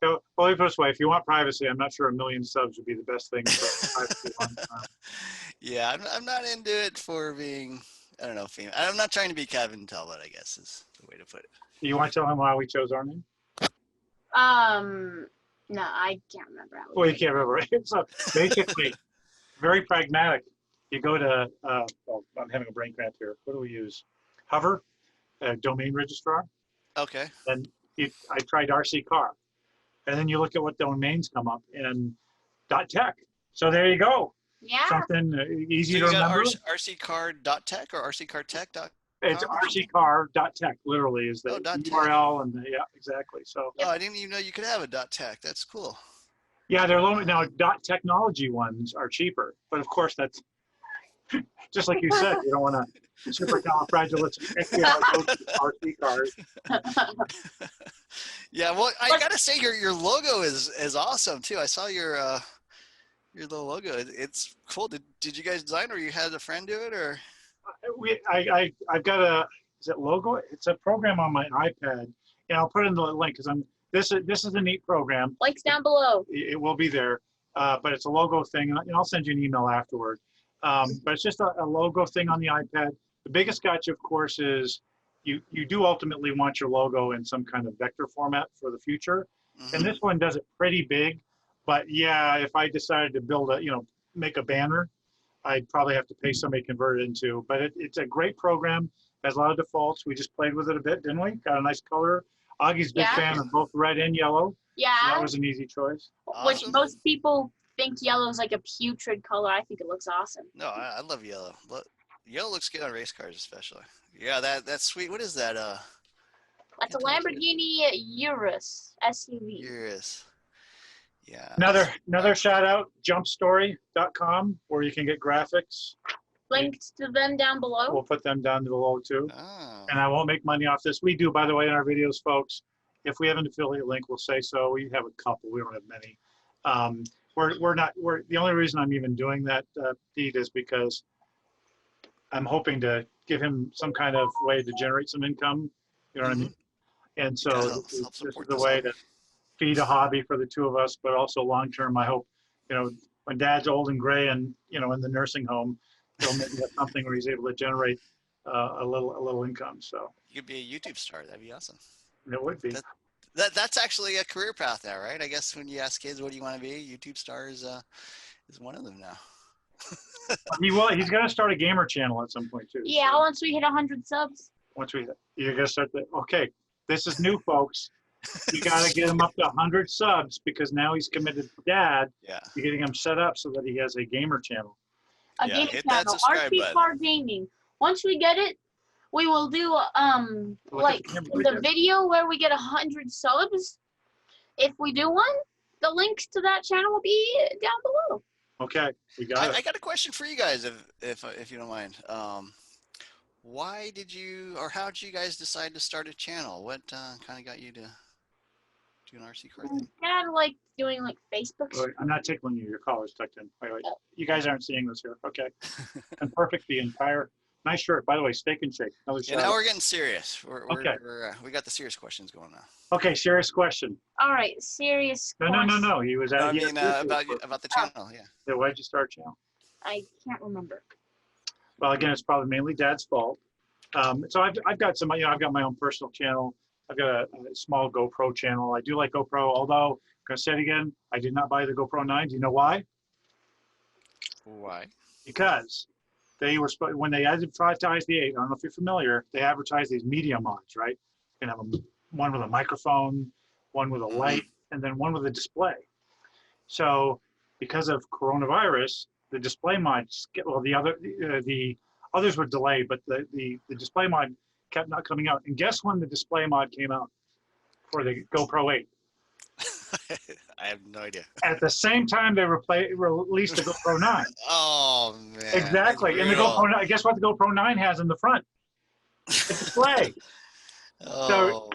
Well, let me put it this way: if you want privacy, I'm not sure 1,000,000 subs would be the best thing for privacy long term. Yeah, I'm not into it for being, I don't know, famous. I'm not trying to be Kevin Talbot, I guess is the way to put it. You want to tell him why we chose our name? No, I can't remember how. Well, you can't remember. Right? So basically, very pragmatic. You go to, well, I'm having a brain cramp here. What do we use? Hover, domain registrar. Okay. And I tried RC car. And then you look at what domains come up and .tech. So there you go. Yeah. Something easy So to you got remember. rccard.tech or rccardtech.com? It's rccar.tech, literally, is the .tech. URL. And yeah, exactly. So. Oh, I didn't even know you could have a .tech. That's cool. Yeah, they're low now. .technology ones are cheaper, but of course that's just like you said. You don't want to supercalifragilistic RC cars. Yeah, well, I gotta say your logo is awesome too. I saw your little logo. It's cool. Did you guys design, or you had a friend do it, or? I've got is it logo? It's a program on my iPad. Yeah, I'll put in the link because this is a neat program. Links down below. It will be there, but it's a logo thing, and I'll send you an email afterward. But it's just a logo thing on the iPad. The biggest gotcha, of course, is you do ultimately want your logo in some kind of vector format for the future. Mm-hmm. And this one does it pretty big. But yeah, if I decided to build make a banner, I'd probably have to pay somebody to convert it into. But it's a great program. Has a lot of defaults. We just played with it a bit, didn't we? Got a nice color. Augie's a big fan of both red and yellow. Yeah. So that was an easy choice. Which most people think yellow is like a putrid color. I think it looks awesome. No, I love yellow. Yellow looks good on race cars, especially. Yeah, that's sweet. What is that? That's a Lamborghini Urus SUV. Urus. Yeah. Another shout out, jumpstory.com, where you can get graphics. Linked to them down below. We'll put them down below too. Oh. And I won't make money off this. We do, by the way, in our videos, folks. If we have an affiliate link, we'll say so. We have a couple. We don't have many. The only reason I'm even doing that, Pete, is because I'm hoping to give him some kind of way to generate some income. You know what I mean? And so this is a way to feed a hobby for the two of us, but also long term, I hope, when Dad's old and gray and in the nursing home, he'll maybe have something where he's able to generate a little income. So you could be a YouTube star. That'd be awesome. It would be. That's actually a career path now, right? I guess when you ask kids, what do you want to be? YouTube star is one of them now. He's going to start a gamer channel at some point too. Yeah, so once we hit 100 subs. You're going to start okay, this is new, folks. You got to get him up to 100 subs because now he's committed to Dad. Yeah. You're getting him set up so that he has a gamer channel. Hit that subscribe button. RC Gaming. Once we get it, we will do like the video where we get 100 subs. If we do one, the links to that channel will be down below. Okay, we got I it. got a question for you guys, if you don't mind. Why did you, or how did you guys decide to start a channel? What kind of got you to do an RC car thing? Dad liked doing like Facebook. Wait, I'm not tickling you. Your collar's tucked in. Wait. Oh. You guys aren't seeing this here. Okay. And perfect. The entire nice shirt. By the way, Steak and Shake. Another Yeah, shout now out. we're getting serious. Okay. We got the serious questions going now. Okay, serious question. All right, serious. No. He was at. I he mean, had- about the channel, yeah. Yeah, why'd you start channel? I can't remember. Well, again, it's probably mainly Dad's fault. So I've got some. I've got my own personal channel. I've got a small GoPro channel. I do like GoPro, although I'm gonna say it again. I did not buy the GoPro 9. Do you know why? Why? Because they were when they advertised the 8. I don't know if you're familiar. They advertised these media mods, right? You can have one with a microphone, one with a light, and then one with a display. So because of coronavirus, the display mods, well, the others were delayed, but the display mod kept not coming out. And guess when the display mod came out for the GoPro 8? I have no idea. At the same time they released the GoPro 9. Oh man. Exactly. And the GoPro 9, guess what the GoPro 9 has in the front? The display. Oh,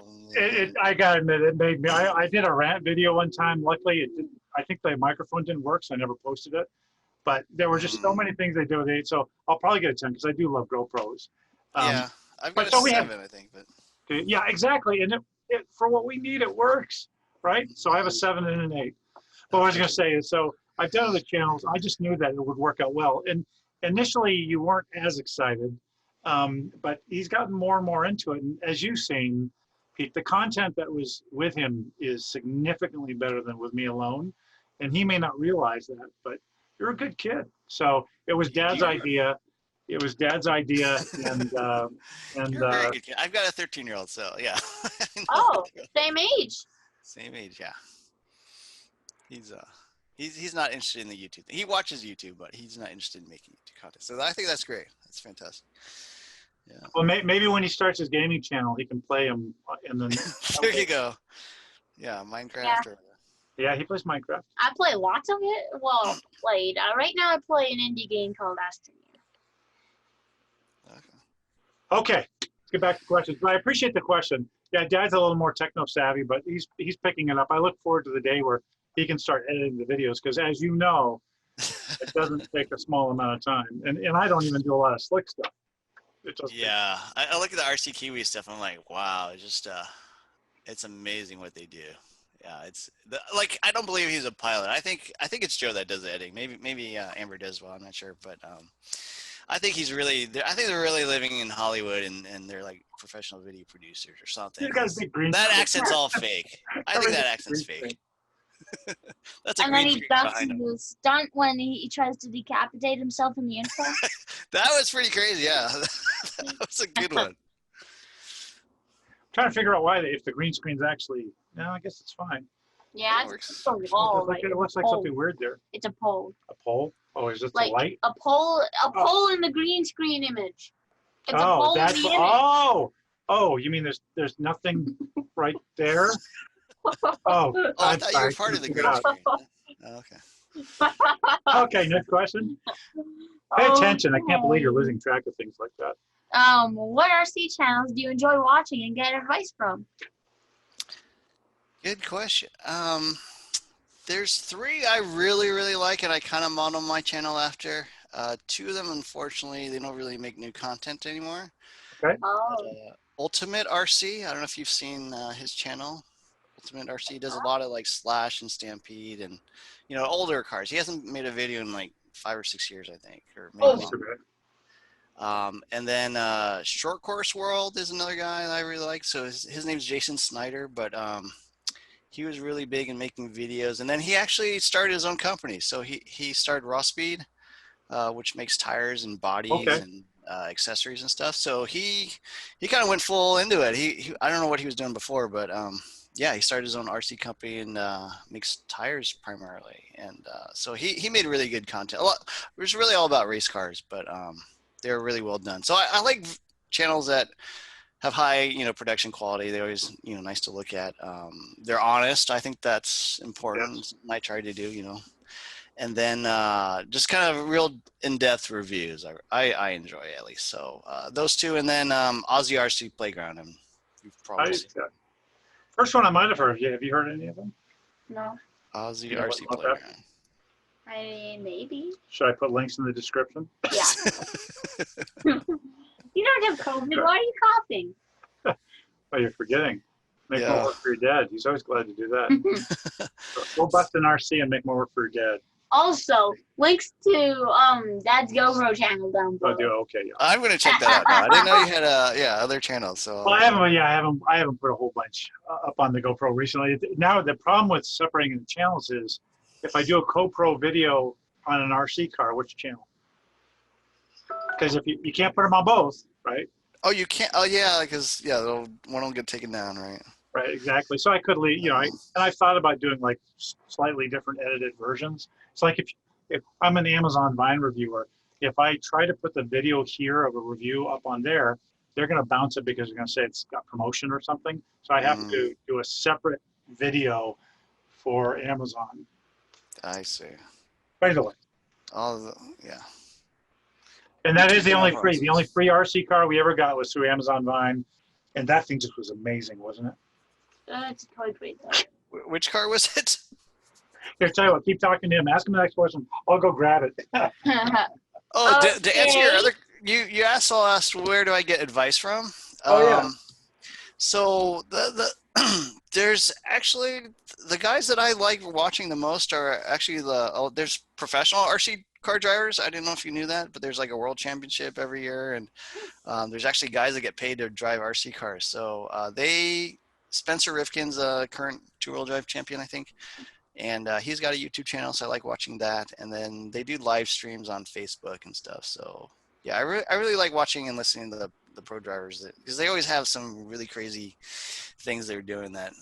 I gotta admit, it made me. I did a rant video one time. Luckily, it didn't. I think the microphone didn't work, so I never posted it. But there were just so many things they do with it. So I'll probably get a 10 because I do love GoPros. yeah, I've got but so a we have- 7, I think, but Yeah, exactly. And it for what we need, it works, right? So I have a 7 and an 8. But what I was gonna say is, so I've done other channels. I just knew that it would work out well. And initially, you weren't as excited, but he's gotten more and more into it. And as you've seen, Pete, the content that was with him is significantly better than with me alone. And he may not realize that, but you're a good kid. So it was Dad's idea. It was Dad's idea, and you're a very good kid. I've got a 13-year-old, so yeah. Oh, same age. Same age, yeah. He's not interested in the YouTube thing. He watches YouTube, but he's not interested in making YouTube content. So I think that's great. That's fantastic. Yeah. Well, maybe when he starts his gaming channel, he can play him, and then There you go. Yeah, Minecraft. Yeah. Or, yeah, he plays Minecraft. I play lots of it. Well, played. Right now I play an indie game called Astroneer. okay. Okay, let's get back to questions. But I appreciate the question. Yeah, Dad's a little more techno savvy, but he's picking it up. I look forward to the day where he can start editing the videos because, as you know, it doesn't take a small amount of time, and I don't even do a lot of slick stuff. It just Yeah, I look at the RC Kiwi stuff. I'm like, wow, it's just it's amazing what they do. Yeah, like I don't believe he's a pilot. I think it's Joe that does the editing. Maybe Amber does well. I'm not sure, but I think he's really. I think they're really living in Hollywood, and they're like professional video producers or something. he's got a big green. That screen. accent's all fake. I think that accent's Green fake. That's a And then green he screen does behind him. the stunt when he tries to decapitate himself in the intro. That was pretty crazy. Yeah, that was a good one. Trying to figure out why if the green screen's actually. No, I guess it's fine. Yeah, That works. it's a wall. It looks like pole. something weird there. It's a pole. A pole? Oh, is it the Like light? a pole in the green screen image. It's a Oh, pole in that's the image. oh. You mean there's nothing right there? Oh, Oh, I I'm thought you sorry. were part of the Figure green it out. screen. Oh, okay. Okay, next question. Pay attention. I can't believe you're losing track of things like that. What RC channels do you enjoy watching and get advice from? Good question. There's 3 I really, really like, and I kind of model my channel after. 2 of them, unfortunately, they don't really make new content anymore. Oh, Ultimate RC, I don't know if you've seen his channel. Ultimate RC does a lot of like Slash and Stampede and, older cars. He hasn't made a video in like 5 or 6 years, I think, or maybe Oh. longer. And then Short Course World is another guy that I really like. So his name's Jason Snyder, but he was really big in making videos. And then he actually started his own company. So he started Raw Speed, which makes tires and bodies and accessories and stuff. So he kind of went full into it. He I don't know what he was doing before, but yeah, he started his own RC company and makes tires primarily. And so he made really good content. It was really all about race cars, but they were really well done. So I like channels that have high, production quality. They always, nice to look at. They're honest. I think that's important. Yes. I try to do. And then just kind of real in-depth reviews. I enjoy at least. So those two, and then Aussie RC Playground. And you've probably seen First one I might have heard. Have you heard any of them? No. Aussie You know RC what about Playground. Maybe. Should I put links in the description? Yeah. You don't have COVID. Why are you coughing? Oh, you're forgetting. Make Yeah. more work for your dad. He's always glad to do that. Go bust an RC and make more work for your dad. Also, links to Dad's GoPro channel down below. Oh, do okay. Yeah. I'm gonna check that out now. I didn't know you had other channels. So Well, I haven't put a whole bunch up on the GoPro recently. Now the problem with separating the channels is, if I do a GoPro video on an RC car, which channel? Because if you can't put them on both, right? Oh, you can't. Oh, yeah, because one will get taken down, right? Right, exactly. So I could leave, and I've thought about doing like slightly different edited versions. It's like if I'm an Amazon Vine reviewer, if I try to put the video here of a review up on there, they're going to bounce it because they're going to say it's got promotion or something. So I have to do a separate video for Amazon. I see. By the way. Yeah. And that is the only free RC car we ever got was through Amazon Vine, and that thing just was amazing, wasn't it? It's totally great though. Which car was it? Here, tell you what, keep talking to him. Ask him the next question. I'll go grab it. Oh, Okay. to answer your other, you also asked where do I get advice from? Oh, yeah. So there's actually the guys that I like watching the most are actually there's professional RC car drivers. I didn't know if you knew that, but there's like a world championship every year, and there's actually guys that get paid to drive RC cars. So Spencer Rifkin's a current two-wheel drive champion, I think. And he's got a YouTube channel, so I like watching that. And then they do live streams on Facebook and stuff. So yeah, I really like watching and listening to the pro drivers because they always have some really crazy things they're doing that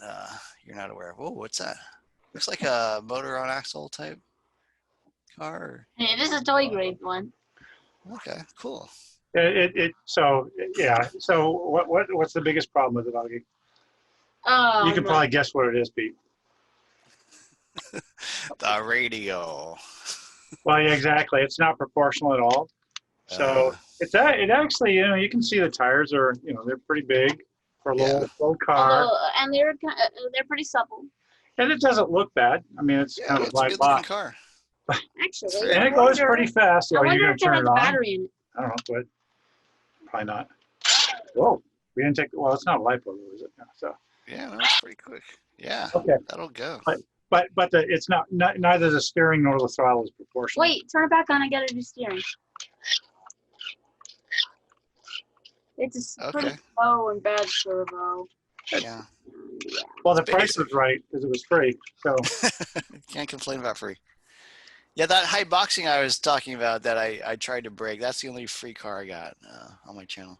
you're not aware of. Whoa, what's that? Looks like a motor on axle type car. Hey, this is a toy grade one. Okay, cool. So what's the biggest problem with it, Augie? You can probably guess what it is, Pete. The radio. Well, yeah, exactly. It's not proportional at all. So it actually, you can see the tires are, they're pretty big for a little car. And they're pretty supple. And it doesn't look bad. I mean, it's kind of a black box. Car. Actually, And it goes pretty fast. I Are you wonder going if to it turn has it a on? battery in it. I don't know, but probably not. Whoa, we didn't take. Well, it's not a lipo, is it? So. Yeah, that's pretty quick. Yeah. Okay. That'll go. But it's not neither the steering nor the throttle is proportional. Wait, turn it back on. I gotta do steering. It's a pretty slow and bad servo. Yeah. Well, the price was right because it was free. So can't complain about free. Yeah, that high boxing I was talking about that I tried to break. That's the only free car I got on my channel.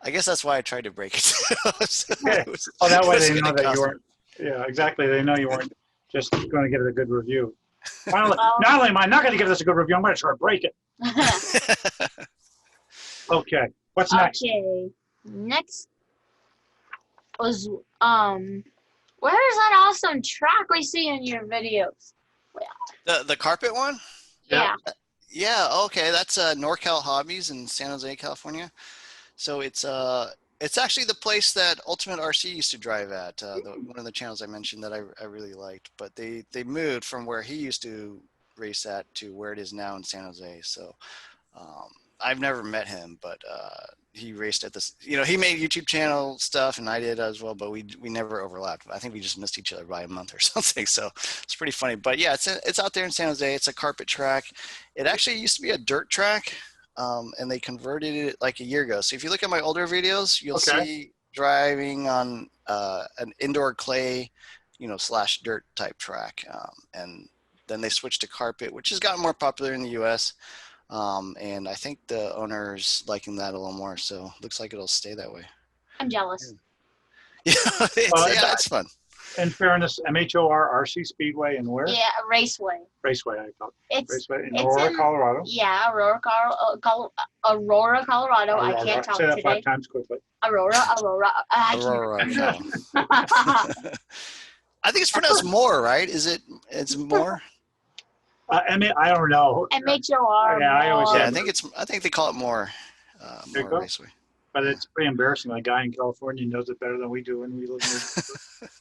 I guess that's why I tried to break it. That way they know that you weren't. Yeah, exactly. They know you weren't just going to give it a good review. Not only am I not going to give this a good review, I'm going to try to break it. Okay. What's next? Okay. Next was where is that awesome track we see in your videos? The carpet one? Yeah. Yeah. Okay. That's NorCal Hobbies in San Jose, California. So it's actually the place that Ultimate RC used to drive at. One of the channels I mentioned that I really liked, but they moved from where he used to race at to where it is now in San Jose. So I've never met him, but he raced at this. He made YouTube channel stuff, and I did as well, but we never overlapped. I think we just missed each other by a month or something. So it's pretty funny. But yeah, it's out there in San Jose. It's a carpet track. It actually used to be a dirt track. And they converted it like a year ago. So if you look at my older videos, you'll see driving on an indoor clay, / dirt type track. And then they switched to carpet, which has gotten more popular in the US. And I think the owner's liking that a little more. So looks like it'll stay that way. I'm jealous. Yeah, it's fun. in fairness, MHOR Speedway and where? Yeah, Raceway. Raceway, I thought. It's Raceway in it's Aurora, in- Colorado. Yeah, Aurora, Colorado. I can't talk Say that today. 5 times quickly. Aurora. I can't Aurora, remember. no. I think it's pronounced more, right? Is it? It's more. I don't know. MHOR. Yeah, I always more. Yeah, I think they call it more. There you More go. Raceway. But it's pretty embarrassing. The guy in California knows it better than we do, and we live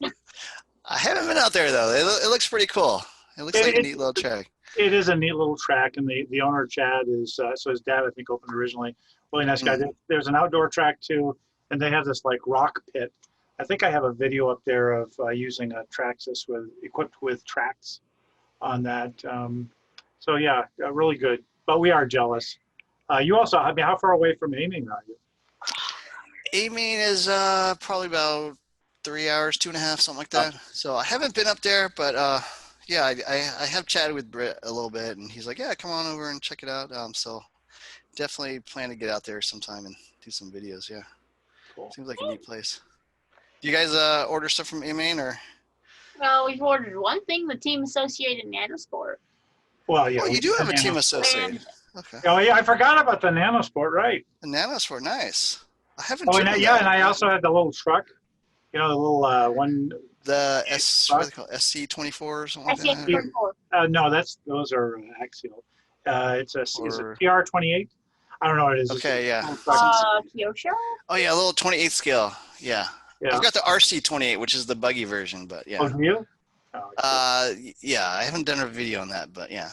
in I haven't been out there though. It looks pretty cool. It looks like a neat little track. It is a neat little track, and the owner Chad is so his dad I think opened originally. Really nice guy. There's an outdoor track too, and they have this like rock pit. I think I have a video up there of using a Traxxas equipped with tracks on that. So yeah, really good. But we are jealous. You also, I mean, how far away from aiming are you? Aiming is probably about 3 hours, 2.5, something like that. So I haven't been up there, but yeah, I have chatted with Britt a little bit, and he's like, yeah, come on over and check it out. So definitely plan to get out there sometime and do some videos. Yeah, Cool. Seems like a neat place. Do you guys order stuff from Aiming or? Well, we've ordered one thing, the Team Associated Nanosport. Well, yeah. Oh, you do have a Nano- team associated. Okay. Oh yeah, I forgot about the Nanosport, right? The Nanosport, nice. I haven't. Oh, driven and yeah, that. and I also had the little truck. You know, the little one. The what are they called? SC24 or something like that. SC24. No, those are axial. Is it Or- TR28? I don't know what it is. Okay, yeah. Kyosho? Oh yeah, a little 28 scale. Yeah. Yeah. I've got the RC28, which is the buggy version, but yeah. Oh, do you? Oh, Yeah, I haven't done a video on that, but yeah,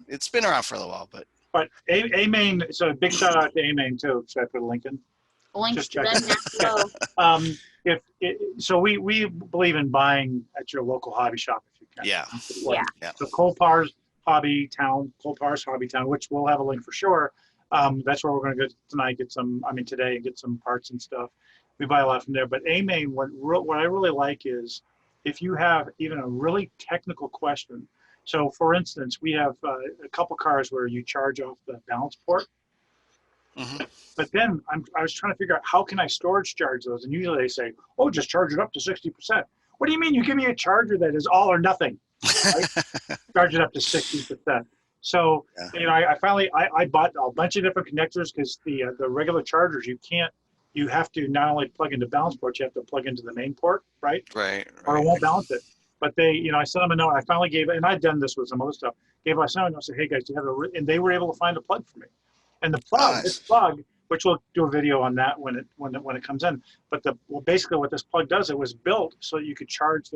it's been around for a little while, but But A-Main, so big shout out to A-Main too. Should I put a link in? Links Just to check. them now. So we believe in buying at your local hobby shop if you can. yeah. Yeah. So Colpar's Hobby Town, which we'll have a link for sure. That's where we're going to go tonight, today, and get some parts and stuff. We buy a lot from there. But A-Main, what I really like is if you have even a really technical question. So for instance, we have a couple cars where you charge off the balance port. Mm-hmm. But then I was trying to figure out how can I storage charge those, and usually they say, "Oh, just charge it up to 60%." What do you mean? You give me a charger that is all or nothing? Right? Charge it up to 60%. So I finally bought a bunch of different connectors because the regular chargers you have to not only plug into balance port, you have to plug into the main port, right? Right. Or it won't balance it. But I sent them a note. I finally gave it, and I'd done this with some other stuff. I sent them a note and said, "Hey guys, do you have and they were able to find a plug for me. And the plug, this plug, which we'll do a video on that when it comes in. But basically what this plug does, it was built so you could charge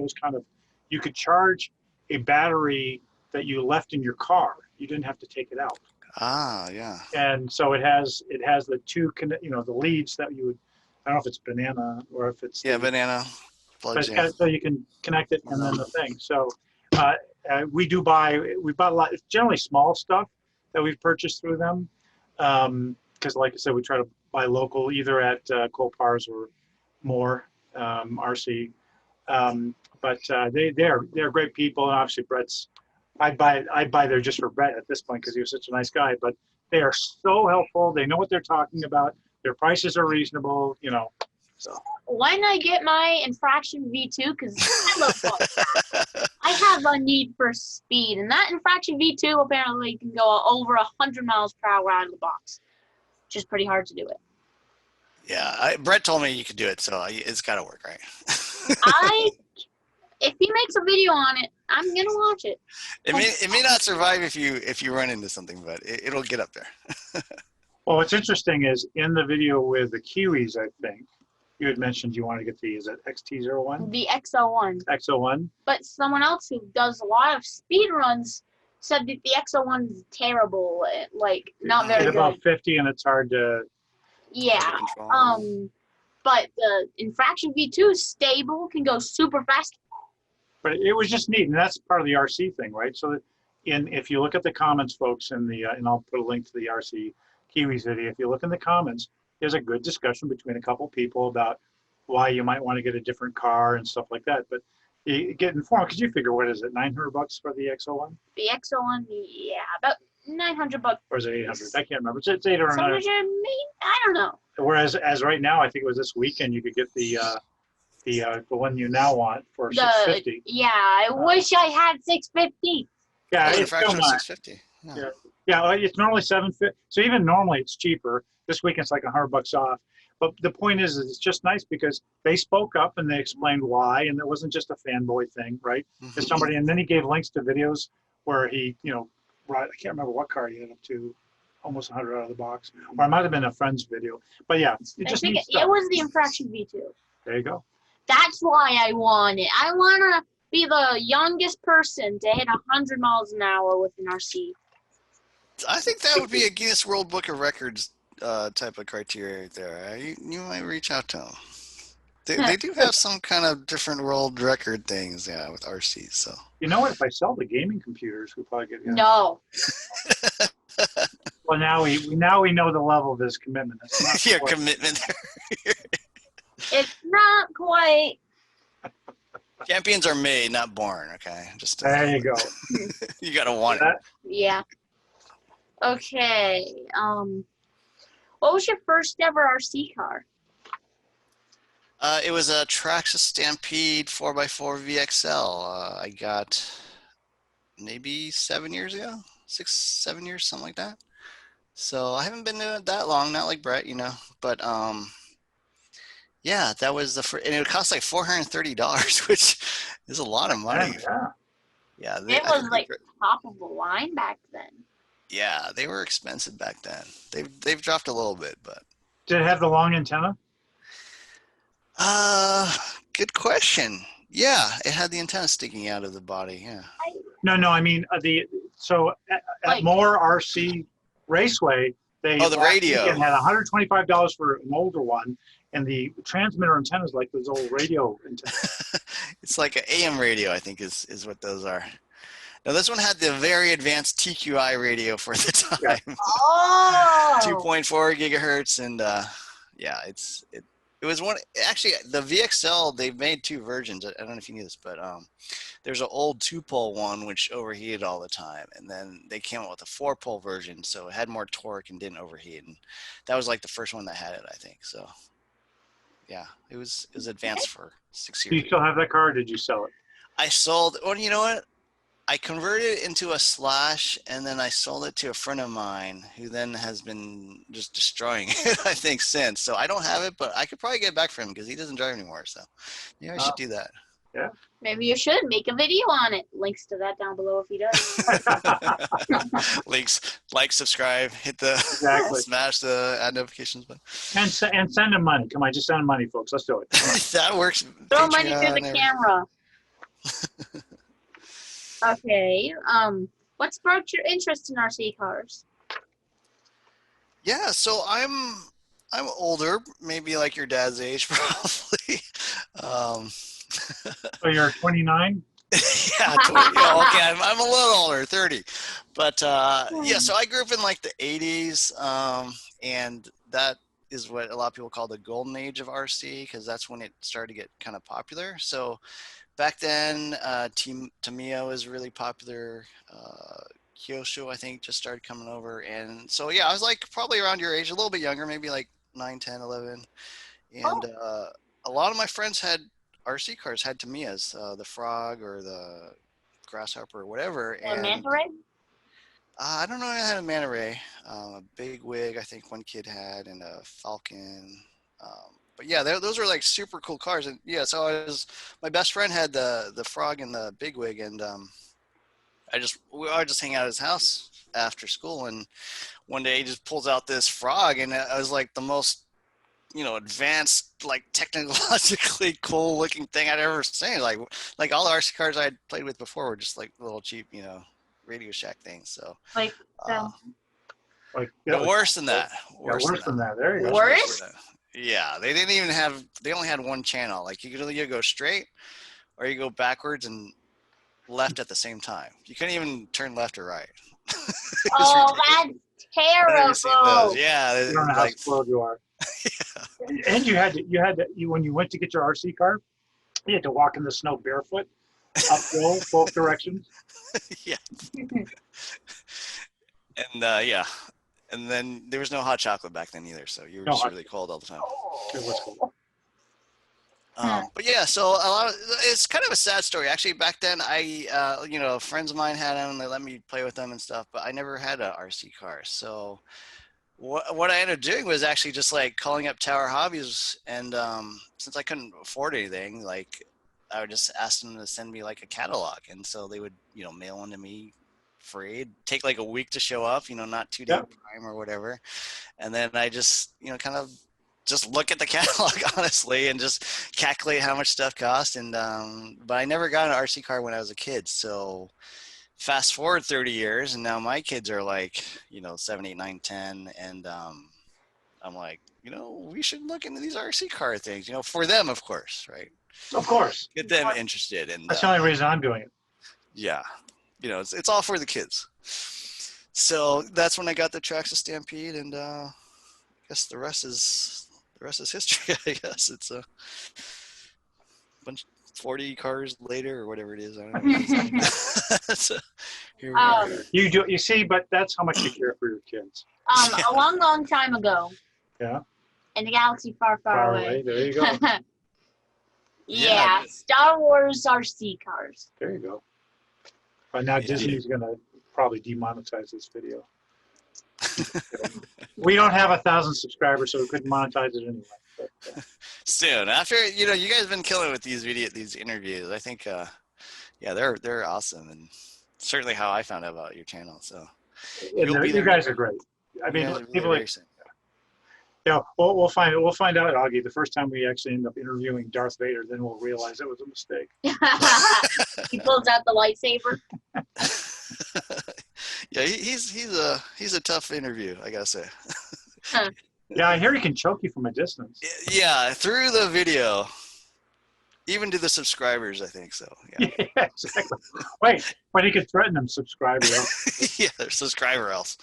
you could charge a battery that you left in your car. You didn't have to take it out. Ah, yeah. And so it has the two, the leads that you would, I don't know if it's banana or if it's banana plugs. but so you can connect it and then the thing. So we bought a lot. It's generally small stuff that we've purchased through them. Because like I said, we try to buy local either at Colpar's or more RC. But they're great people, and obviously Brett's. I'd buy there just for Brett at this point because he was such a nice guy. But they are so helpful. They know what they're talking about. Their prices are reasonable. So. Why not get my Infraction V2? Because I love fun. I have a need for speed, and that Infraction V2 apparently can go over 100 miles per hour out of the box, which is pretty hard to do it. Yeah, Brett told me you could do it, so it's got to work, right? If he makes a video on it, I'm gonna watch it. It may not survive if you run into something, but it'll get up there. Well, what's interesting is in the video with the Kiwis, I think you had mentioned you want to get is it XT01? The XO1. XO1. But someone else who does a lot of speed runs said that the XO1 is terrible, like not very It's good. about 50, and it's hard to. Yeah. But the Infraction V2 is stable, can go super fast. But it was just neat, and that's part of the RC thing, right? So, if you look at the comments, folks, and I'll put a link to the RC Kiwis video. If you look in the comments, there's a good discussion between a couple people about why you might want to get a different car and stuff like that. But you get informed because you figure, what is it, $900 for the XO1? The XO1, yeah, about $900. Or is it 800? I can't remember. It's 800. I don't know. Whereas as right now, I think it was this weekend, you could get the the one you now want for 650. Yeah, I wish I had 650. Yeah, Oh, the it's still infraction was not. 650. Yeah, yeah. It's normally 750. So even normally it's cheaper. This week it's like $100 off. But the point is it's just nice because they spoke up and they explained why, and it wasn't just a fanboy thing, right? There's somebody, and then he gave links to videos where he, right, I can't remember what car he had up to, almost 100 out of the box, or it might have been a friend's video. But yeah, it I just think needs it stuff. was the Infraction V2. There you go. That's why I want it. I want to be the youngest person to hit 100 miles an hour with an RC. I think that would be a Guinness World Book of Records type of criteria right there. You might reach out to them. They do have some kind of different world record things, yeah, with RCs. So You know what? If I sell the gaming computers, we'll probably get. No. Well, now we know the level of his commitment. It's not your quite- commitment. It's not quite. Champions are made, not born. Okay, just There you go. you gotta want it. That- Yeah. Okay. What was your first ever RC car? It was a Traxxas Stampede 4x4 VXL. I got maybe 7 years ago, 6, 7 years, something like that. So I haven't been doing it that long, not like Brett, but yeah, that was the first, and it cost like $430, which is a lot of money. Yeah. Yeah, It was like top of the line back then. yeah, they were expensive back then. They've dropped a little bit, but Did it have the long antenna? good question. Yeah, it had the antenna sticking out of the body. Yeah. No. I mean at Like- Moore RC Raceway, they Oh, the radio. had $125 for an older one, and the transmitter antennas like those old radio antennas. It's like an AM radio, I think is what those are. Now this one had the very advanced TQI radio for the time, Oh. 2.4 gigahertz, and yeah, it was one. Actually, the VXL, they've made two versions. I don't know if you knew this, but there's an old 2-pole one which overheated all the time, and then they came out with a 4-pole version, so it had more torque and didn't overheat, and that was like the first one that had it, I think. So yeah, it was advanced for 6 Do you years. still have that car, or did you sell it? I sold. Well, you know what? I converted it into a Slash, and then I sold it to a friend of mine who then has been just destroying it, I think, since. So I don't have it, but I could probably get it back for him because he doesn't drive anymore. So yeah, I should do that. Maybe you should make a video on it. Links to that down below if he does. Links, like, subscribe, hit the Exactly. smash the add notifications button. And send him money. Come on, just send him money, folks. Let's do it. Come on. That works. Throw money through the Patreon, camera. Okay. What sparked your interest in RC cars? Yeah, so I'm older, maybe like your dad's age, probably. So you're 29? Yeah, 20, yeah, okay, I'm a little older, 30. But yeah, so I grew up in like the 80s, and that is what a lot of people call the golden age of RC, because that's when it started to get kind of popular. So back then, Tamiya was really popular. Kyosho, I think, just started coming over. And so, yeah, I was like probably around your age, a little bit younger, maybe like 9, 10, 11. And a lot of my friends had RC cars, had Tamiyas, the Frog or the Grasshopper or whatever. And Manta Ray? I don't know. I had a Manta Ray, a Big Wig, I think one kid had, and a Falcon. But yeah, those were like super cool cars. And yeah, so my best friend had the Frog and the Big Wig, and we would just hang out at his house after school. And one day he just pulls out this Frog, and it was like the most, advanced, like technologically cool looking thing I'd ever seen. Like all the RC cars I had played with before were just like little cheap, Radio Shack things. So Like, Like, no, worse than that. Worse than that. There you go. Worse? Yeah, they only had one channel. Like you could either go straight or you go backwards and left at the same time. You couldn't even turn left or right. oh, that's terrible. Yeah, You don't know how like, spoiled you are. And you had to, when you went to get your RC car, you had to walk in the snow barefoot, uphill, both directions. yeah. And yeah, and then there was no hot chocolate back then either, so you were No just hot- really cold all the time. It was cool. But yeah, so a lot of, it's kind of a sad story. Actually, back then, friends of mine had them and they let me play with them and stuff, but I never had a RC car. So what I ended up doing was actually just like calling up Tower Hobbies, and since I couldn't afford anything, like I would just ask them to send me like a catalog, and so they would mail one to me free. It'd take like a week to show up, not 2 day prime or whatever, and then I just kind of just look at the catalog honestly and just calculate how much stuff cost. And but I never got an RC car when I was a kid, so fast forward 30 years and now my kids are like 7, 8, 9, 10, and I'm like, we should look into these RC car things, for them, of course, right? Of course. Get them interested. And that's the only reason I'm doing it. Yeah, it's all for the kids. So that's when I got the Traxxas Stampede, and I guess the rest is history. I guess it's a bunch 40 cars later or whatever it is. I don't know. So here we are. You see, but that's how much you care for your kids. A long time ago. Yeah. In a galaxy far, far away. There you go. Yeah, Star Wars RC cars. There you go. But now Disney's going to probably demonetize this video. We don't have 1,000 subscribers, so we couldn't monetize it anyway. But, soon, after you guys have been killing it with these interviews. I think they're awesome, and certainly how I found out about your channel. So you guys are great. I mean, people like, we'll find out, Augie. The first time we actually end up interviewing Darth Vader, then we'll realize it was a mistake. He pulls out the lightsaber. Yeah, he's a tough interview, I gotta say. Yeah, I hear he can choke you from a distance. Yeah, through the video, even to the subscribers, I think so. Yeah, yeah, exactly. Wait, but he could threaten them, subscriber else. Yeah, subscriber else.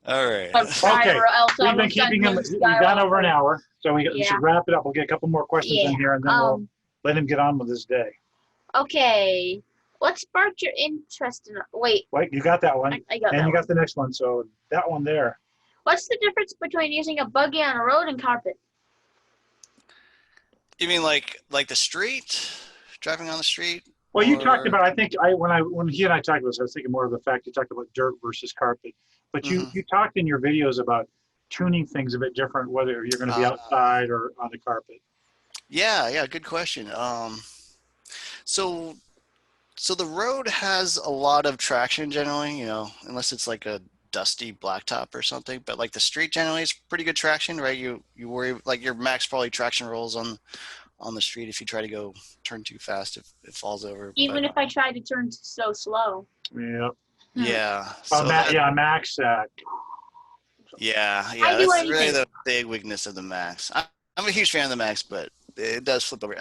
All right. Okay, we've been keeping him. We've gone over an hour, so we should wrap it up. We'll get a couple more questions in here, and then we'll let him get on with his day. Okay. What sparked your interest in? Wait, you got that one. I got that. And you got the next one, so that one there. What's the difference between using a buggy on a road and carpet? You mean like the street, driving on the street? Well, you talked about. I think when he and I talked about this, I was thinking more of the fact you talked about dirt versus carpet. But you talked in your videos about tuning things a bit different, whether you're going to be outside or on the carpet. Yeah, good question. So the road has a lot of traction generally, unless it's like a dusty blacktop or something. But like the street generally is pretty good traction, right? You worry like your max probably traction rolls on the street if you try to turn too fast, if it falls over. Even if I try to turn so slow. Yeah. Yeah. Max. Yeah. That's really the big weakness of the Max. I'm a huge fan of the Max, but it does flip over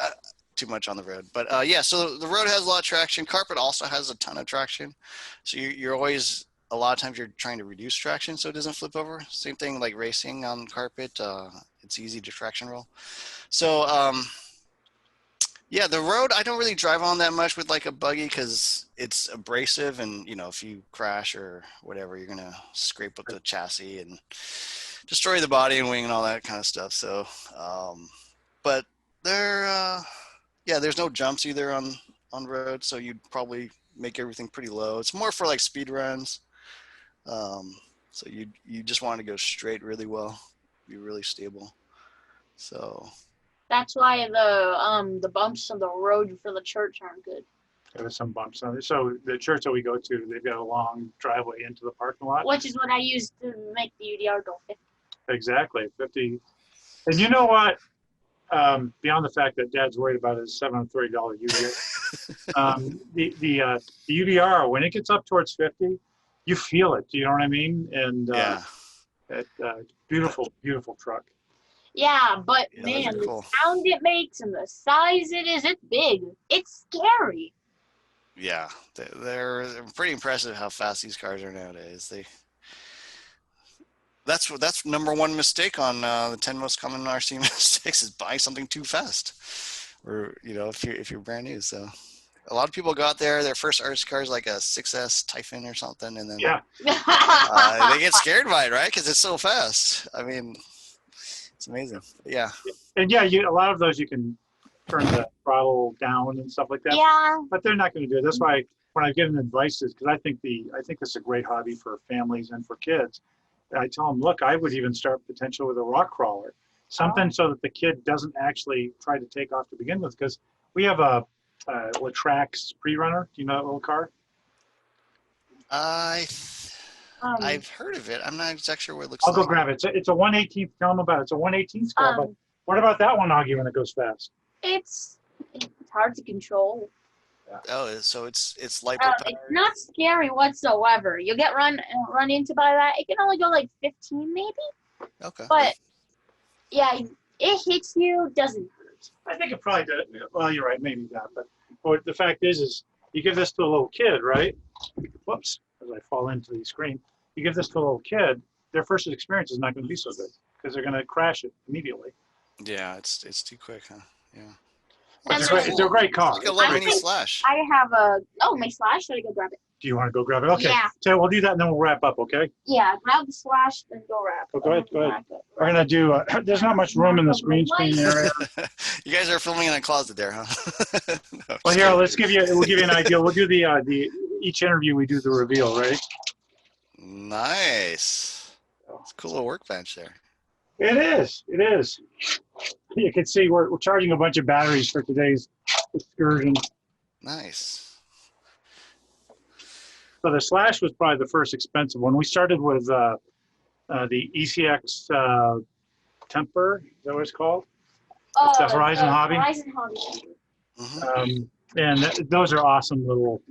too much on the road. But so the road has a lot of traction. Carpet also has a ton of traction. So you're always, a lot of times you're trying to reduce traction so it doesn't flip over. Same thing like racing on carpet. It's easy to traction roll. So the road I don't really drive on that much with like a buggy because it's abrasive, and if you crash or whatever, you're gonna scrape up the chassis and destroy the body and wing and all that kind of stuff. So but there's no jumps either on road, so you'd probably make everything pretty low. It's more for like speed runs. So you just want to go straight really well, be really stable. So that's why the bumps on the road for the church aren't good. There's some bumps on it. So the church that we go to, they've got a long driveway into the parking lot. Which is what I used to make the UDR go 50. Exactly, 50. And you know what? Beyond the fact that Dad's worried about his $730 UDR, the UDR, when it gets up towards 50, you feel it. You know what I mean? And beautiful, beautiful truck. Yeah, but man, the sound it makes and the size it is, it's big. It's scary. Yeah, they're pretty impressive how fast these cars are nowadays. That's number one mistake on the 10 most common RC mistakes is buying something too fast, or if you're brand new. So a lot of people got their first RC car is like a 6S Typhon or something, and then they get scared by it, right? Because it's so fast. I mean, it's amazing. But yeah. And a lot of those you can turn the throttle down and stuff like that. Yeah. But they're not going to do it. That's why when I give them advice is because I think this is a great hobby for families and for kids. I tell them, look, I would even start potentially with a rock crawler, something so that the kid doesn't actually try to take off to begin with. Because we have a Latrax pre-runner. Do you know that little car? I've heard of it. I'm not exactly sure what it looks I'll like. go grab it. It's a 1/18th. Tell them about it. It's a 1/18th scale. But what about that one, Augie, when it goes fast? It's hard to control. Oh, so it's lipo It's powered. not scary whatsoever. You'll get run into by that. It can only go like 15 maybe. Okay. But yeah, it hits you, doesn't hurt. I think it probably did. Well, you're right, maybe not. But the fact is you give this to a little kid, right? Whoops, as I fall into the screen. You give this to a little kid, their first experience is not going to be so good because they're going to crash it immediately. Yeah, it's too quick, huh? Yeah. But it's a great car. It's like a little mini Slash. I have my Slash. Should I go grab it? Do you want to go grab it? Okay. Yeah. So we'll do that and then we'll wrap up, okay? Yeah, grab the Slash, then go wrap. Oh, go ahead. We're going to do, there's not much room in the screen area. You guys are filming in a closet there, huh? No, Well, here, we'll give you an idea. We'll do each interview we do the reveal, right? Nice. It's a cool little workbench there. It is. You can see we're charging a bunch of batteries for today's excursion. Nice. So the Slash was probably the first expensive one. We started with the ECX Temper. Is that what it's called? The Horizon Hobby. Horizon Hobby. And those are awesome little.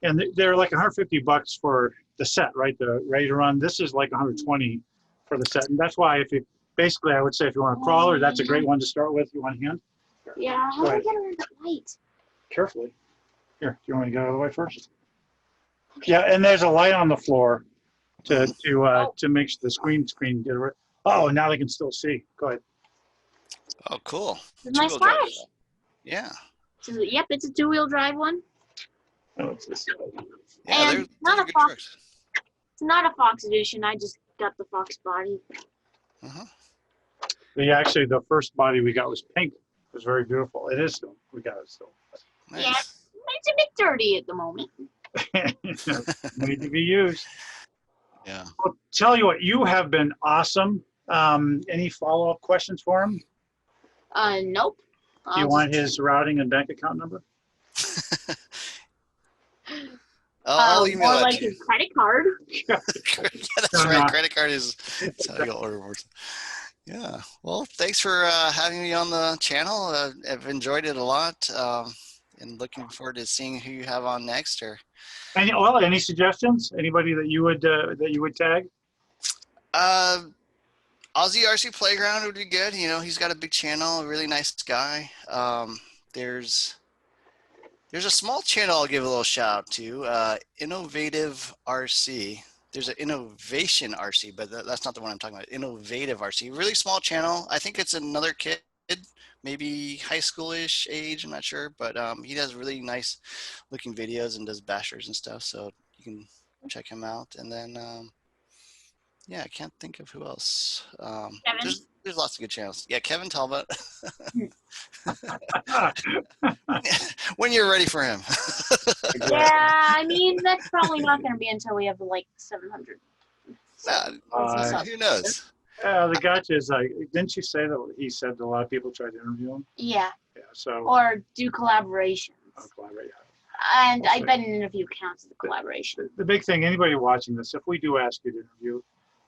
And they're like $150 for the set, right? The ready to run. This is like 120 for the set, and that's why basically I would say if you want a crawler, that's a great one to start with. You want a hand? Yeah. How do I get around that light? Carefully. Here, do you want me to get out of the way first? Yeah, and there's a light on the floor to make the screen get rid. Oh, now they can still see. Go ahead. Oh, cool. This is my Slash. Yeah. Yep, it's a 2-wheel drive one. Oh, it's this side. Yeah, And they're not a good Fox. trucks. It's not a Fox edition. I just got the Fox body. The first body we got was pink. It was very beautiful. It is still. We got it still. Nice. Yeah, it's a bit dirty at the moment. Need to be used. Yeah. I'll tell you what, you have been awesome. Any follow-up questions for him? Nope. Do you want his routing and bank account number? I'll email or that like to you. his credit card. Yeah, that's right. Credit card is how you'll order more. Yeah. Well, thanks for having me on the channel. I've enjoyed it a lot, and looking forward to seeing who you have on next. Or any suggestions? Anybody that you would tag? Aussie RC Playground would be good. You know, he's got a big channel, a really nice guy. There's a small channel I'll give a little shout out to, Innovative RC. There's an Innovation RC, but that's not the one I'm talking about. Innovative RC, really small channel. I think it's another kid, maybe high schoolish age, I'm not sure, but he does really nice looking videos and does bashers and stuff, so you can check him out. And then, yeah, I can't think of who else. There's lots of good channels. Yeah, Kevin Talbot. When you're ready for him. Yeah, I mean, that's probably not going to be until we have like 700. Who knows? The gotcha is didn't you say that he said that a lot of people tried to interview him? Yeah. Yeah, so. Or do collaborations. Collaborate. And I bet an interview counts as a collaboration. The big thing, anybody watching this, if we do ask you to interview,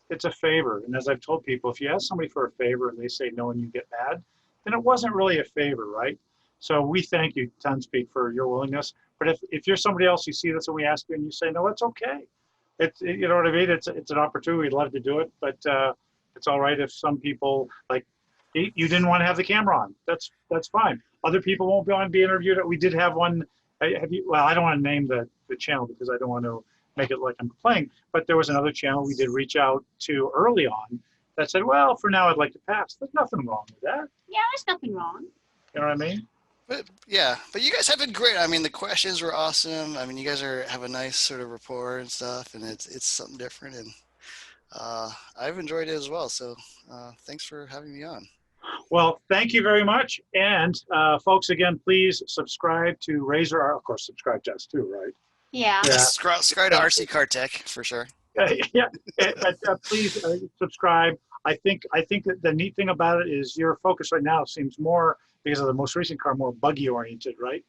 it's a favor. And as I've told people, if you ask somebody for a favor and they say no and you get mad, then it wasn't really a favor, right? So we thank you, Tonspeak, for your willingness. But if you're somebody else, you see this and we ask you and you say, no, it's okay. You know what I mean? It's an opportunity. We'd love to do it. But it's all right if some people, like, you didn't want to have the camera on. That's fine. Other people won't want to be interviewed. We did have one. Well, I don't want to name the channel because I don't want to make it like I'm playing, but there was another channel we did reach out to early on that said, well, for now I'd like to pass. There's nothing wrong with that. Yeah, there's nothing wrong. You know what I mean? But yeah, but you guys have been great. I mean, the questions were awesome. I mean, you guys have a nice sort of rapport and stuff, and it's something different, and I've enjoyed it as well. So thanks for having me on. Well, thank you very much. And folks, again, please subscribe to Razer. Of course, subscribe to us too, right? Yeah. Yeah. Subscribe to RC Car Tech for sure. Yeah, but please subscribe. I think that the neat thing about it is your focus right now seems more, because of the most recent car, more buggy oriented, right?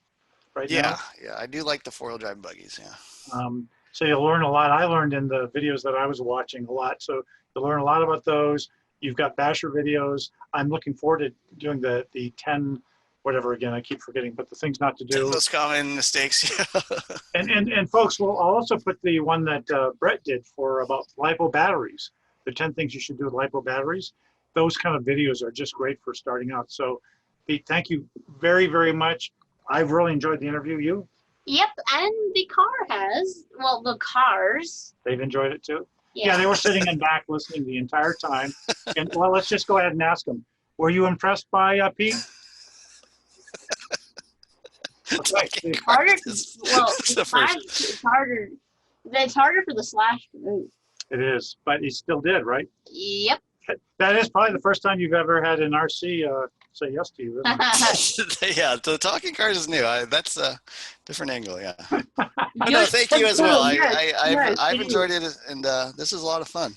Right Yeah, now. yeah, I do like the 4-wheel drive buggies. Yeah. So you'll learn a lot. I learned in the videos that I was watching a lot. So you'll learn a lot about those. You've got basher videos. I'm looking forward to doing the 10, whatever, again, I keep forgetting, but the things not to 10 do. most common mistakes. And folks, I'll also put the one that Brett did for about LiPo batteries, the 10 things you should do with LiPo batteries. Those kind of videos are just great for starting out. So Pete, thank you very, very much. I've really enjoyed the interview. You? Yep, and the car has, well, the cars. They've enjoyed it too? Yeah. They were sitting in back listening the entire time. And well, let's just go ahead and ask them. Were you impressed by Pete? Okay. Harder. Well, It's the first. it's harder. It's harder for the Slash to move. It is, but he still did, right? Yep. That is probably the first time you've ever had an RC say yes to you. Isn't it? Yeah, the talking cars is new. That's a different angle. Yeah. No, thank you as well. I've enjoyed it, and this is a lot of fun.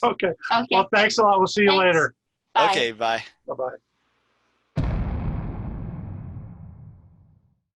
Okay. Okay. Well, thanks a lot. We'll see you Thanks. later. Bye. Okay, bye. Bye-bye.